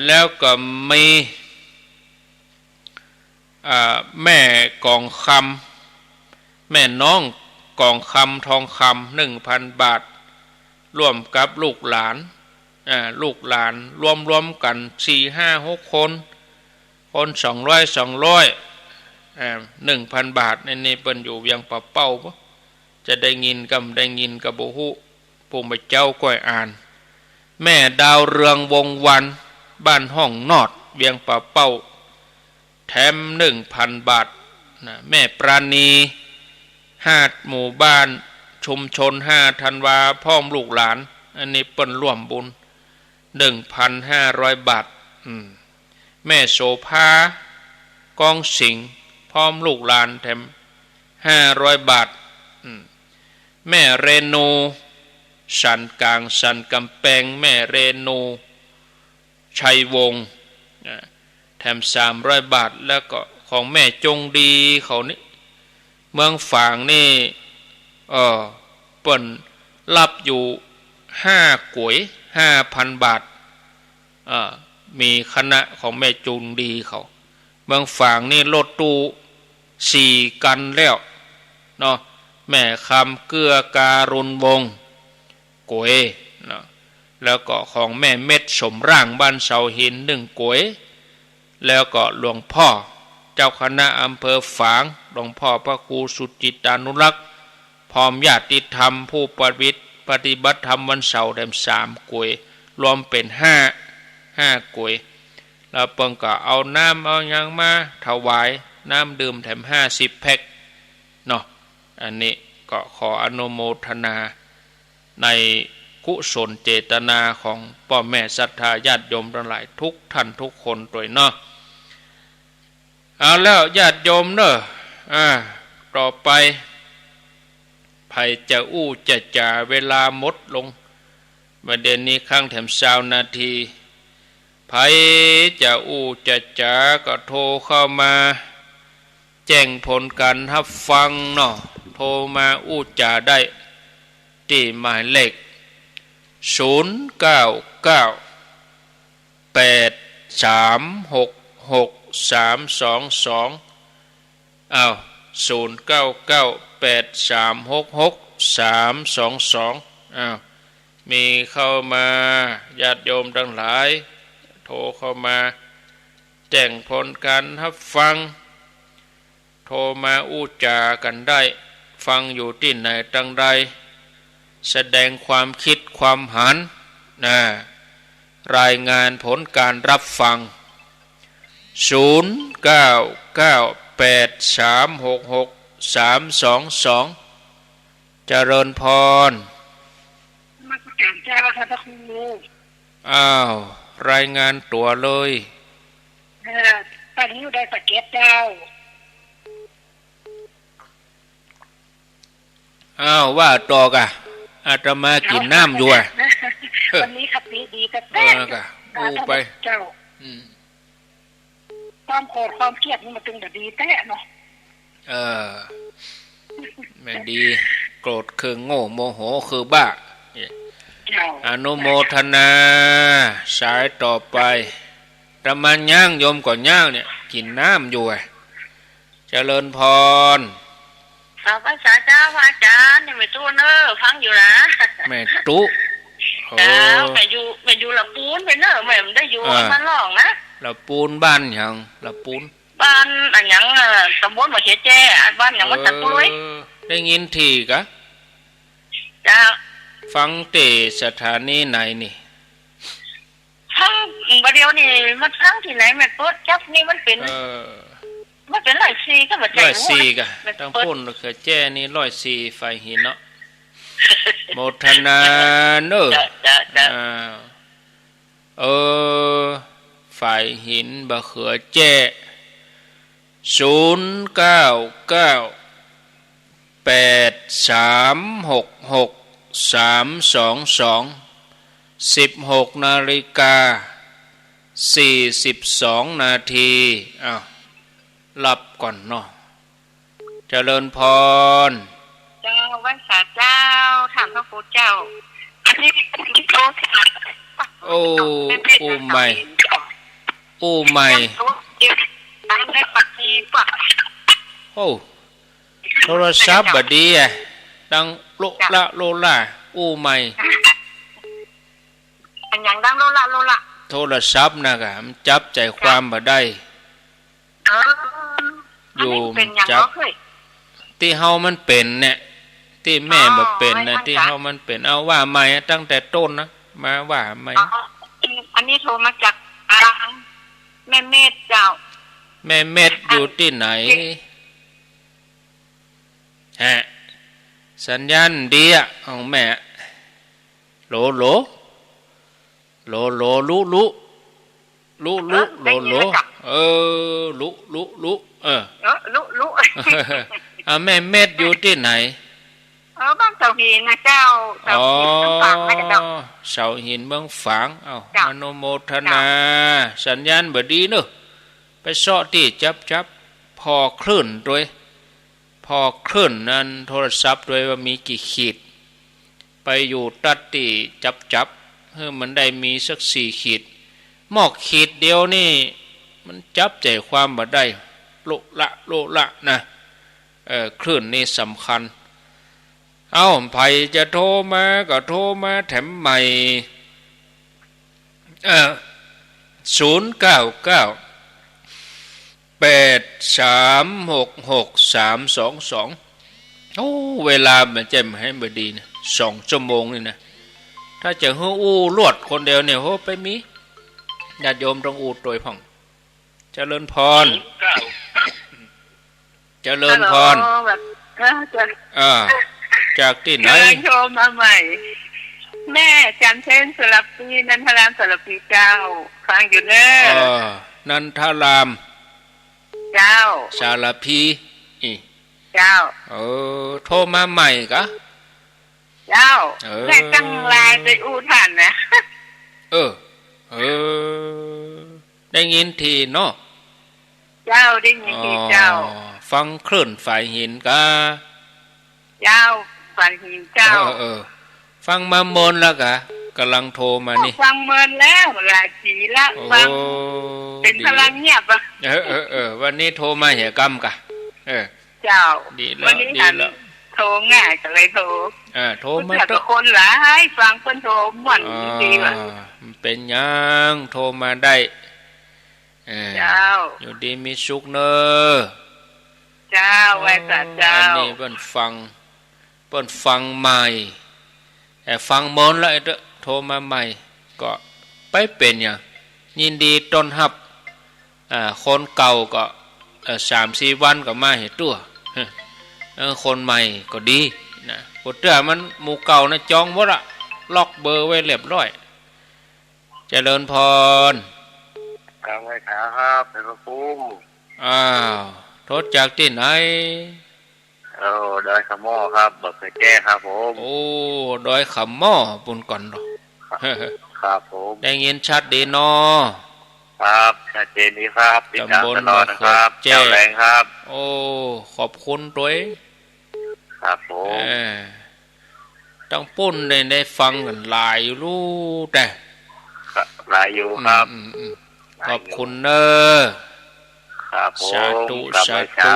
แล้วก็มีแม่กองคำแม่น้องกองคำทองคำ 1,000 บาทร่วมกับลูกหลานรวมกัน 4-5-6 คน200 1,000 บาทในนี้เปิ้นอยู่เวียงปะเป้าบ่จะได้ยินกับบ่ฮู้ปู่พระเจ้าก้อยอ่านแม่ดาวเรืองวงวันบ้านห้องนอดเวียงปะเป้าแถม 1,000 บาทแม่ปราณี5หมู่บ้านชุมชน5ธันวาพร้อมลูกหลานอันนี้เปิ้นร่วมบุญ 1,500 บาทแม่โสภากองสิงห์พร้อมลูกหลานแถม500 บาทแม่เรนูสันกลางสันกำแพงแม่เรนูชัยวงศ์แถม300 บาทแล้วก็ของแม่จงดีเขานี่เมืองฝางนี่เปิ้นรับอยู่5ก๋วย 5,000 บาทมีคณะของแม่จงดีเขาเมืองฝางนี่รถตู้4กันแล้วเนาะแม่คำเกื้อการุณวงศ์ก๋วยเนาะ แล้วก็ของแม่เม็ดสมร่างบ้านเสาหิน1 ก๋วยแล้วก็หลวงพ่อเจ้าคณะอำเภอฝางหลวงพ่อพระครูสุจิตานุรักษ์พร้อมญาติธรรมผู้ปฏิบัติธรรมวันเสาร์แถม3 ก๋วยรวมเป็น5 ก๋วยแล้วเปิ่งก็เอาน้ำเอาหยังมาถวายน้ำดื่มแถม50 แพ็คเนาะอันนี้ก็ขออนุโมทนาในกุศลเจตนาของพ่อแม่ศรัทธาญาติโยมทั้งหลายทุกท่านทุกคนตัวเนาะเอาแล้วญาติโยมเนาะต่อไปไผจะจะจ่าเวลาหมดลงประเด็นนี้ข้างแถม20 นาทีไผจะจะจ่าก็โทรเข้ามาแจ้งผลการรับฟังเนาะโทรมาจ่าได้ที่หมายเลข0998366322อ้าว0998366322อ้าวมีเข้ามาญาติโยมทั้งหลายโทรเข้ามาแจ้งผลการรับฟังโทรมาจากันได้ฟังอยู่ที่ไหนตั้งใดแสดงความคิดความเห็นรายงานผลการรับฟัง0998366322เจริญพรมาประกาศเจ้าค่ะพระครูอ้าวรายงานตัวเลยตอนนี้อยู่ในสเก็ตเจ้าอ้าวว่าต่อกะอาตมากินน้ำอยู่วันนี้ขับดีแต่แต้ไปเจ้าความโกรธความเครียดนี่มันตึงแต่ดีแต้เนาะไม่ดีโกรธคือโง่โมโหคือบ้าอนุโมทนาสายต่อไปประมาณย่างโยมก่อนย่างเนี่ยกินน้ำอยู่เจริญพรสาวภาษาเจ้าพระอาจารย์นี่ไม่ตู้เนอฟังอยู่นะแม่ตู้เจ้าไปอยู่ละปูนไปเนอแม่มันได้อยู่มันร้องนะละปูนบ้านอย่างละปูนบ้านอันยังตำบลมะเขือแจ้บ้านอย่างวัดตะปุ้ยได้ยินทีกะเจ้าฟังเตสถานีไหนนี่ทั้งประเดี๋ยวนี่มันทั้งที่ไหนแม่ปุ๊ดจับนี่มันเป็น104ก็บ่ใจ104กะต้องพูดเขือแจ้นี่104ไฟหินเนาะโมทนาเนอะไฟหินบะเขือแจ้0998366322 16:42 นาทีอ้าวรับก่อนเนาะเจริญพรเจ้าวัดสาเจ้าถามพระพุทธเจ้าอันนี้ใหม่โทรศัพท์บัดดีดังโลละใหม่อันยังดังโลละโทรศัพท์นะกะมันจับใจความบ่ได้อยู่จับที่เฮามันเป็นเนี่ยที่แม่บ่เป็นนะที่เฮามันเป็นเอาว่าใหม่ตั้งแต่ต้นนะมาว่าใหม่อันนี้โทรมาจากแม่เม็ดเจ้าแม่เม็ดอยู่ที่ไหนสัญญาณดีของแม่โลลุลุลุแม่เม็ดอยู่ที่ไหนบ้านเสาหินนะเจ้าเสาหินเมืองฝางนะเจ้าเสาหินเมืองฝางอนุโมทนาสัญญาณบ่ดีเนอะไปเสาะที่จับพอคลื่นด้วยพอคลื่นนั้นโทรศัพท์ด้วยว่ามีกี่ขีดไปอยู่ตัดที่จับเพื่อมันได้มีสัก4 ขีดหมอกขีดเดียวนี่มันจับใจความบ่ได้โลละนะคลื่นนี่สำคัญไผจะโทรมาก็โทรมาแถมใหม่ 099 8366 322โอ้เวลามันจะให้บดีนะ2 ชั่วโมงนี่นะถ้าจะให้อู้ลวดคนเดียวเนี่ยโหไปมีญาติโยมต้องอู้ตัวพ่องเจริญพรเจริญพรจากที่ไหนโทรมาใหม่แม่จันเทนสลับปีนันทรามสลับปีเจ้าฟังอยู่เนอะนันทรามเจ้าสารพีเจ้าโทรมาใหม่กะเจ้าแม่จังลายไปอู้ท่านนะได้ยินทีเนาะเจ้าได้ยินทีเจ้าฟังคลื่นฝ่ายหินกะเจ้าฝ่ายหินเจ้าฟังมามนแล้วกะกำลังโทรมานี่ฟังเมินแล้วหลายปีละฟังเป็นพลังเงียบอ่ะวันนี้โทรมาเหตุกรรมกะเจ้าดีแล้วดีแล้วโทรง่ายก็เลยโทรโทรมาทุกคนหลายฟังเพิ่นโทรม่วนดีว่ะเป็นยังโทรมาได้เจ้าอยู่ดีมีสุขเนอะเจ้าไว้สัตว์เจ้าอันนี้เพิ่นฟังใหม่ฟังมนแล้วโทรมาใหม่ก็ไปเป็นอย่างยินดีต้อนรับคนเก่าก็3-4 วันก็มาเห็นตัวคนใหม่ก็ดีนะพวกเจ้ามันหมู่เก่านะจองหมดละล็อกเบอร์ไว้เรียบร้อยเจริญพรครับไว้ครับเป็นพระครูโทษจากที่ไหนดอยขม้อครับบักเคยแก้ครับผมดอยขม้อปุ่นก่อนหรอครับผมได้ยินชัดดีเนาะครับชัดเจนดีครับติดตามตลอดนะครับแจ้งแรงครับขอบคุณด้วยครับผมต้องปุ้นได้ฟังกันหลายรู้แต่หลายอยู่ครับขอบคุณเนอะครับผมสาธุสาธุ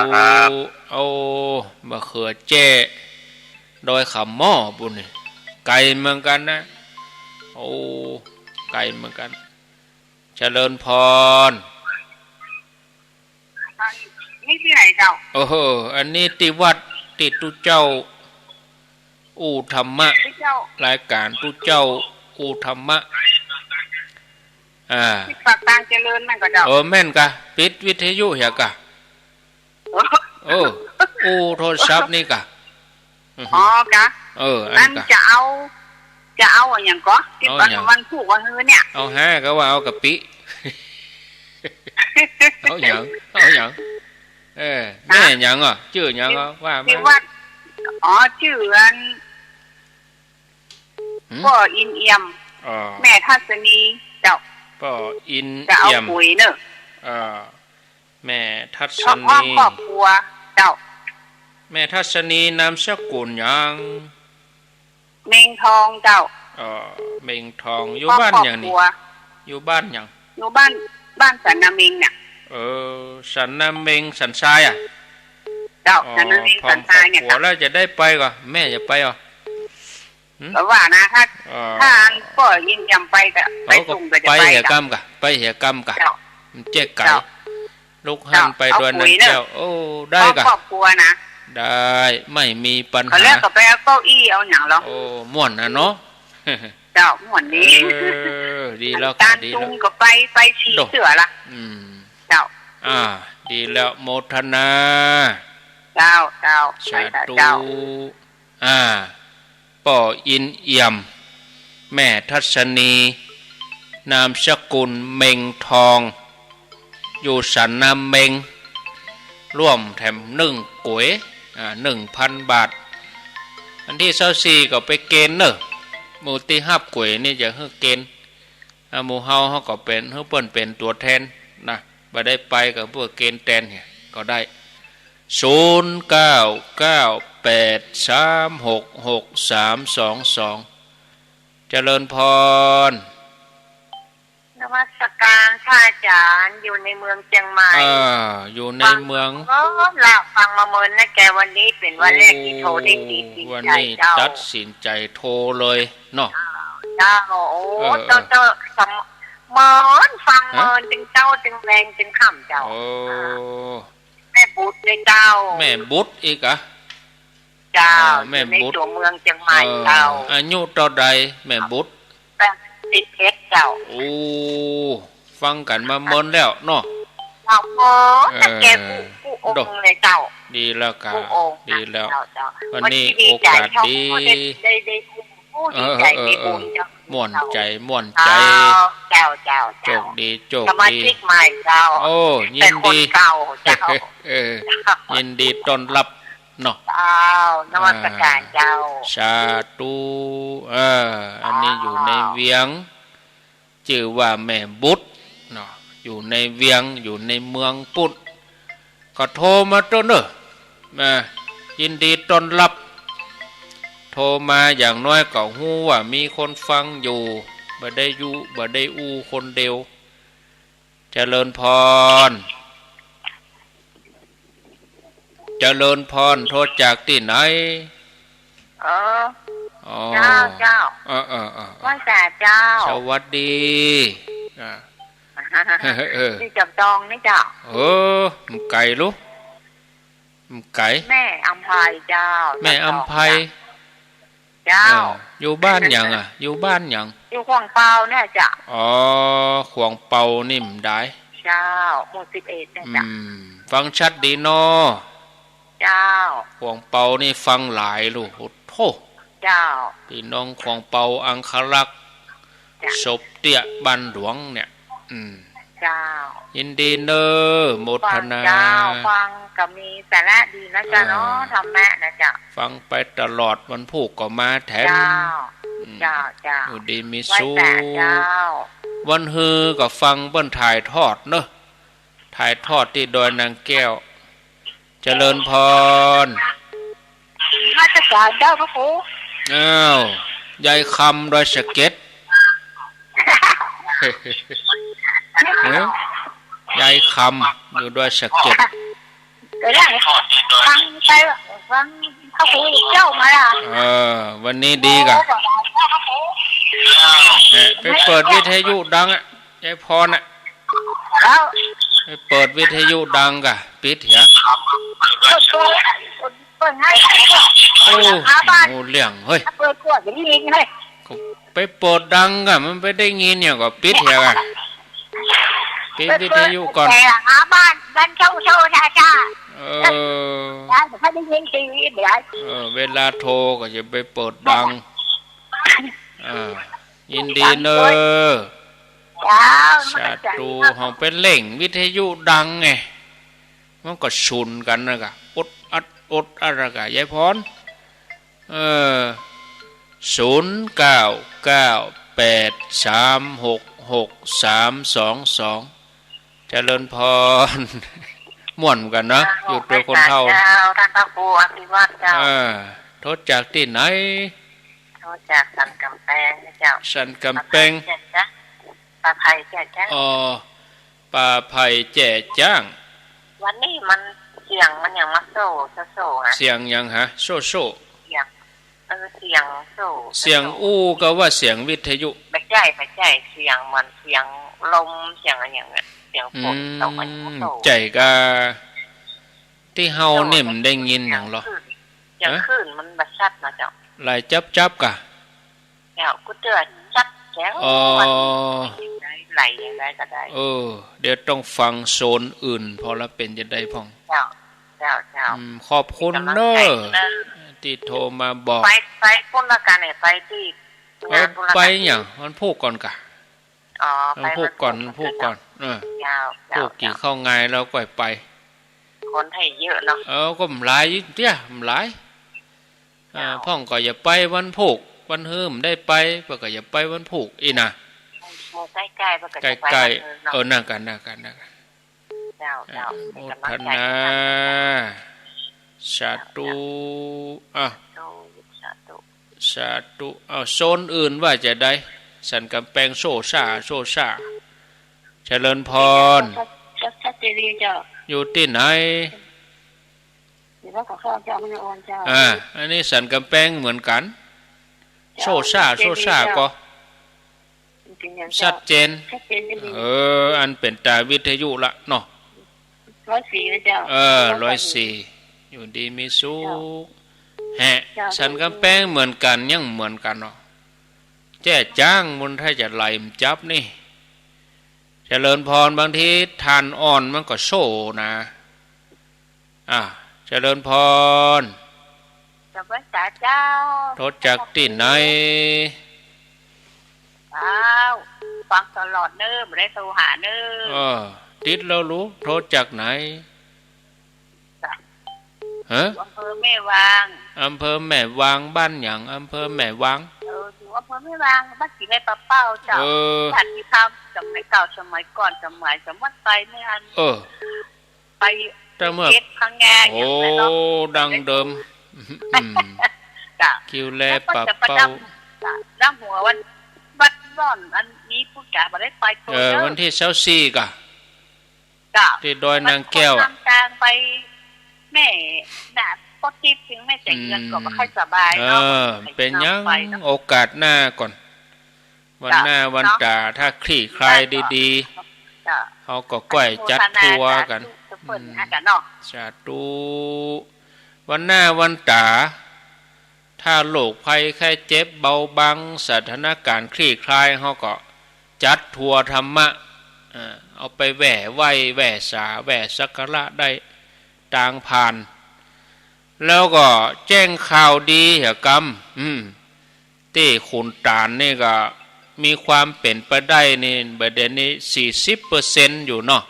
มะเขือเจ้โดยขำหม้อปุ่นนี่ไก่เหมือนกันนะไก่เหมือนกันเจริญพรนี่ที่ไหนเจ้าอันนี้ติวัดติตุเจ้าธรรมะรายการตุเจ้าธรรมะที่ปากทางเจริญนั่นก็เจ้าแม่นกะปิดวิทยุเหียกะโทรศัพท์นี่กะกะนั่นจะเอาอย่างก็ที่วันพูดวันฮื้อเนี่ยเอาฮะก็ว่าเอากะปิเอาอย่างแม่อย่างชื่ออย่างว่าที่วัดชื่ออันพ่ออินเอี่ยมแม่ทัศนีเจ้าพ่ออินเอี่ยมปุ๋ยเนอะแม่ทัศนีครอบครัวเจ้าแม่ทัศนีนามสกุลอย่างเมงทองเจ้าเมงทองอยู่บ้านอย่างนี้อยู่บ้านอย่างอยู่บ้านสันนาเมงเนี่ยสันนาเมงสันทรายเจ้าสันนาเมงสันทรายเนี่ยค่ะแล้วจะได้ไปก่อนแม่จะไปแต่ว่านะถ้าก็ยินยำไปแต่ไปส่งก็จะไปเหตุกรรมกะไปเหตุกรรมกะเจ๊ไก่ลูกหันไปด้วยนั่นเจ้าได้กะครอบครัวนะได้ไม่มีปัญหาแล้วก็ไปเอาเก้าอี้เอาอย่างหรอม่วนนะเนาะเจ้าม่วนนี้ดีแล้วการจุงก็ไปชี้เสือละเจ้าดีแล้วโมทนาเจ้าสาธุป่ออินเอี่ยมแม่ทัศนีนามสกุลเมงทองอยู่สันนาเมงร่วมแถม1 ก๋วย1,000 บาทอันที่24ก็ไปเกณฑ์เนอะหมู่ที่5 ก๋วยนี่จะให้เกณฑ์หมู่เฮาก็เป็นให้เปิ้นเป็นตัวแทนนะบ่ได้ไปกับพวกเกณฑ์แทนเนี่ยก็ได้0998366322เจริญพร นมัสการพระอาจารย์อยู่ในเมืองเชียงใหม่อยู่ในเมืองละฟังมาเมินนะแกวันนี้เป็นวันแรกที่โทรได้ดีวันนี้ตัดสินใจโทรเลยเนาะเจ้าเจ้า มอนฟังมอนจึงเจ้าจึงแรงจึงค่ำเจ้าโอ้แม่บุตรเลยเจ้าแม่บุตรอีกอ่ะเจ้าแม่บุตรในตัวเมืองเชียงใหม่เจ้าอายุเท่าใดแม่บุตร11เจ้าโอ้ฟังกันมาเมินแล้วเนาะเอาหมอแต่แกผู้องค์เลยเจ้าดีแล้วกะดีแล้ววันนี้โอกาสดีได้ผู้ดีใจมีบุญเจ้าม่วนใจเจ้าโชคดีสมาชิกใหม่เจ้าโอ้ยินดีเก่าเจ้ายินดีต้อนรับเนาะนมัสการเจ้าสาธุอันนี้อยู่ในเวียงชื่อว่าแม่บุตรเนาะอยู่ในเวียงอยู่ในเมืองปุตก็โทรมาต้นเด้อมายินดีต้อนรับโทรมาอย่างน้อยก็ฮู้ว่ามีคนฟังอยู่บ่ได้อยู่บ่ได้อู้คนเดียวเจริญพรโทรจากที่ไหนเจ้าว่าแต่เจ้าสวัสดีนี่จับจองนี่เจ้ามันไก่ลูกมันไก่แม่อำไพเจ้าแม่อำไพเจ้าอยู่บ้านหยังอยู่บ้านหยังอยู่ขวางเปาเนี่ยจ้ะขวางเปานิ่มได้เจ้าหมู่11เนี่ยจ้ะฟังชัดดีเนาะเจ้าขวางเปานี่ฟังหลายลูกโธ่เจ้าพี่น้องขวางเปาอังคลักษ์ศพเตี้ยบ้านหลวงเนี่ยเจ้ายินดีเนอโมทนาเจ้าฟังก็มีสาระดีนะจ๊ะเนาะทำแม่นะจ๊ะฟังไปตลอดวันผูกก็มาแถมเจ้าอยู่ดีมีสู้วันฮือก็ฟังเบิ้นถ่ายทอดเนอะถ่ายทอดที่ดอยนางแก้วเจริญพรมาจะสอนเจ้าพระครูยายคำดอยสะเก็ดยายคำอยู่ดอยสะเก็ดฟังไปฟังพระครูเจ้ามาล่ะวันนี้ดีกะไปเปิดวิทยุดังอ่ะยายพรอ่ะไปเปิดวิทยุดังกะปิดเหี้ยโอ้เลี้ยงเฮ้ยไปเปิดดังกะมันไปได้ยินเนี่ยก็ปิดเหี้ยกะปิดวิทยุก่อนบ้านเช่านะจ้าได้ยินทีวีเดี๋ยวเวลาโทรก็จะไปเปิดดังยินดีเนอะสาธุเฮาเป็นเล่งวิทยุดังไงมันก็ชุนกันนะกะอดอะไรกะยายพร0998366322เจริญพรม่วนกันนะอยู่ตัวคนเฒ่าท่านพระครูอภิวัตเจ้าโทษจากที่ไหนโทษจากสันกำแพงเจ้าสันกำแพงป่าไผ่แจ่จ้างป่าไผ่แจ่จ้างวันนี้มันเสียงมันอย่างมาโซ่ฮะเสียงยังฮะโซ่เสียงเสียงโซ่เสียงอู้ก็ว่าเสียงวิทยุไม่ใช่เสียงมันเสียงลมเสียงอะไรอย่างเงี้ยเสียงฝนตกมันโซ่ใจกะที่เฮานิ่มได้ยินอย่างหรออย่างขึ้นมันบัดชัดนะเจ้าไหลจับกะเจ้ากูเตือนชัดแจ๋วไหลอย่างไรก็ได้เดี๋ยวต้องฟังโซนอื่นพอละเป็นจะได้พ่องเจ้าขอบคุณเนอะที่โทรมาบอกไปพุ่นละกันเนี่ยไปที่ไปอย่างมันพูดก่อนกะมันพูดก่อนพูดกี่เข้าไงแล้วก็ไปคนไทยเยอะเนาะก็หลายเตี้ยหลายพ่องก็อย่าไปวันผูกวันหืมได้ไปเพื่อก็อย่าไปวันผูกอีน่ะใกล้น่ากันโมทนาสาธุสาธุโซนอื่นว่าจะได้สันกำแพงโซซ่าเจริญพรอยู่ที่ไหนอันนี้สันกำแพงเหมือนกันโซซ่าก็ ชัดเจนอันเป็นตาวิทยุละเนาะ104นะเจ้า104อยู่ดีมีสุขแฮะฉันกำแพงเหมือนกันยังเหมือนกันเนาะแจ้จ้างมุนถ้าจะไหลมจับนี่เจริญพรบางทีทานอ่อนมันก็โซ่นะเจริญพรจะเป็นตาเจ้าโทษจากที่ไหนฟังตลอดเนิ่มได้โทรหาเนิ่มติดแล้วรู้โทษจากไหนอำเภอแม่วางอำเภอแม่วางบ้านอย่างอำเภอแม่วางอยู่อำเภอแม่วางบ้านสีในปะเป้าเจ้าท่านที่ทำสมัยเก่าสมัยก่อนสมัยไปไม่ทันไปเก็บข้างแง่อย่างไรเนาะดังเดิมคิวแลปะเป้าดังหัววันบัดร้อนอันนี้ผู้แก่มาได้ไปตัววันที่24กะที่ดอยนางแก้วทางไปแม่น่ะพอทิพย์ถึงแม่แต่งเงินก็ไม่ค่อยสบายเนาะเป็นยังโอกาสหน้าก่อนวันหน้าวันตาถ้าคลี่คลายดีๆเขาก็ก้อยจัดทัวร์กันสาธุวันหน้าวันตาถ้าโรคภัยไข้เจ็บเบาบางสถานการณ์คลี่คลายเขาก็จัดทัวร์ธรรมะเอาไปแหว่ไหวแหว่สาแหว่สักการะได้ต่างผ่านแล้วก็แจ้งข่าวดีเหรอกรรมที่ขุนตาลนี่ก็มีความเป็นไปได้นี่ประเด็นนี้ 40% อยู่เนาะ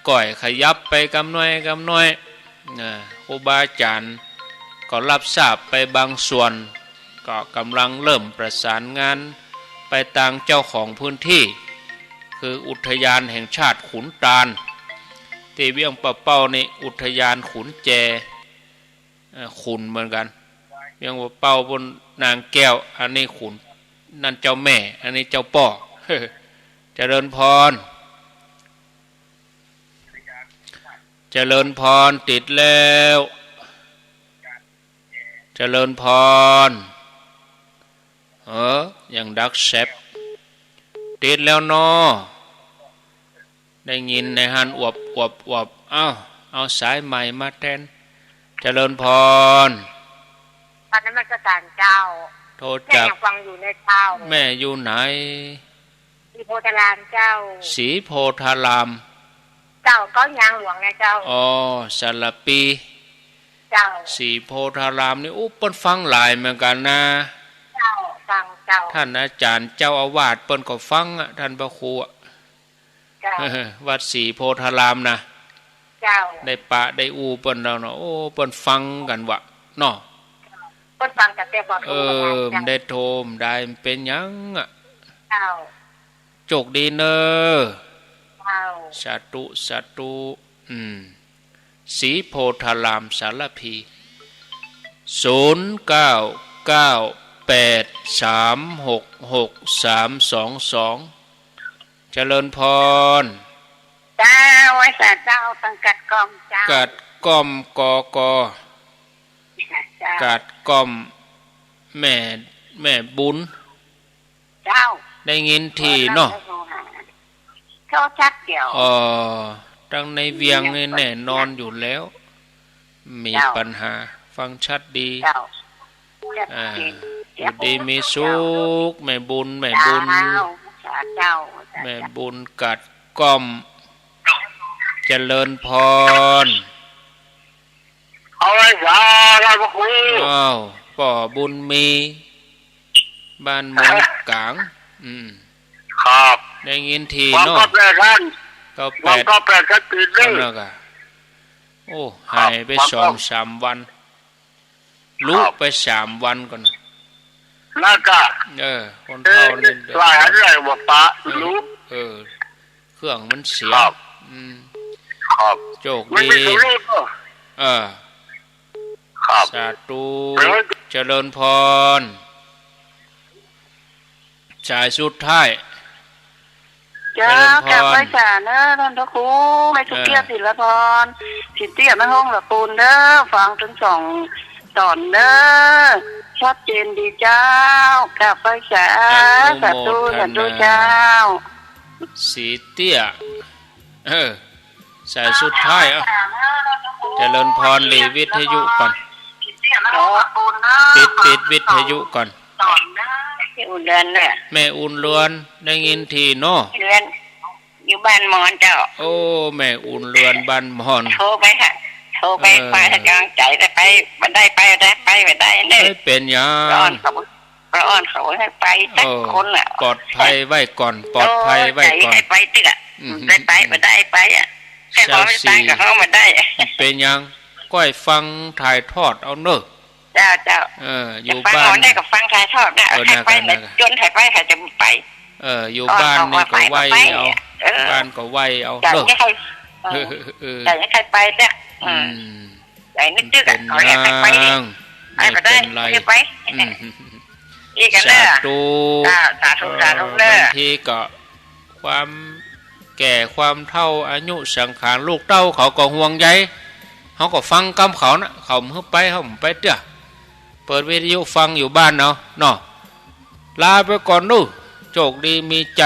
ก่อยขยับไปกำน้อยครูบาอาจารย์ก็รับทราบไปบางส่วนก็กำลังเริ่มประสานงานไปทางเจ้าของพื้นที่คืออุทยานแห่งชาติขุนตาลที่เวียงปะเป้าในอุทยานขุนแจขุนเหมือนกันเวียงปะเป้าบนนางแก้วอันนี้ขุนนั่นเจ้าแม่อันนี้เจ้าป่อเจริญพรเจริญพรติดแล้วเจริญพรอย่างดักแซบติดแล้วนอได้ยินในหันอวบเอาสายใหม่มาแทนเจริญพรตอนนั้นมันก็ต่างเจ้าโทษจากฟังอยู่ในเช้าแม่อยู่ไหนศรีโพธารามเจ้าศรีโพธารามเจ้าก็ยางหลวงไงเจ้าสารปีเจ้าศรีโพธารามนี่เปิ้นฟังหลายเหมือนกันนะเจ้าฟังเจ้าท่านอาจารย์เจ้าอาวาสเปิ้นก็ฟังท่านพระครูวัดศรีโพธารามนะเจ้าได้ปะได้อูเปิ้นแล้วเนาะเปิ้นฟังกันวะเนาะเปิ้นฟังแต่บ่ได้โทมได้เป็นยังเจ้าโชคดีเนอเจ้าสาธุศรีโพธารามสารพี0998366322เจริญพรเจ้าไว้สาเจ้าตั้งกัดกอมเจ้ากัดก้อมกกัดก้อมแม่บุญเจ้าได้ยินทีเนาะเขาชักเดียวตั้งในเวียงนี่แน่นอนอยู่แล้วมีปัญหาฟังชัดดีอยู่ดีมีสุขแม่บุญแม่บุญกัดก้อมเจริญพรเอาไว้สาเราพระครูป่อบุญมีบ้านเมืองกลางครับได้ยินทีเนาะก็แปดก็ตื่นเลยหายไป2-3 วันลุกไป3 วันก่อนแล้วก็คนเฒ่านี่หลายอะไรบ่ปะลุกเครื่องมันเสียครับโชคดีครับสาธุเจริญพรสายสุดท้ายเจ้ากลับไปศาลเด้อท่านพระครูให้ทุกเกียรติศิลปรสิทธิ์เตี้ยแม่ห้องละปูนเด้อฟังถึง ตอนเนอชัดเจนดีเจ้ากับภาษาสาธุเจ้าสีเตี้ยสายสุดท้ายเจริญพรหลีวิทยุก่อนปิดวิทยุก่อนอุ่นเรือนเนี่ยแม่อุ่นเรือนได้ยินทีเนาะเรือนอยู่บ้านมอนเจ้าโอ้แม่อุ่นเรือนบ้านมอนโทรไปค่ะโทรไปให้กำลังใจได้ไปบันได้ไปได้เนี่ยเป็นยังร้อนเขาให้ไปสักคนอ่ะปลอดภัยไว้ก่อนปลอดภัยไว้ก่อนให้ไปตึกอ่ะได้ไปบันได้ไปอ่ะแค่ขอไม่ตายกับเขามาได้เป็นยังก้อยฟังถ่ายทอดเอาเนอะเจ้าอยู่บ้านได้กับฟังถ่ายทอดนะใครไปไหนจนใครไปใครจะไปอยู่บ้านนี่ก็ไหวเอาบ้านก็ไหวเอาเนอะแต่ยังใครไปเนี่ยแต่นึกตึกอ่ะเขาอยากไปไปได้ไปอีกกันเลยสาธุเลยบางทีก็ความแก่ความเฒ่าอายุสังขารลูกเต้าเขาก็ห่วงใยเขาก็ฟังคำเขานะเขาเพิ่งไปเขาไปเด้อเปิดวิทยุฟังอยู่บ้านเนาะลาไปก่อนนู่โชคดีมีใจ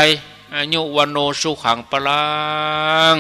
อายุวันโนสุขังปลัง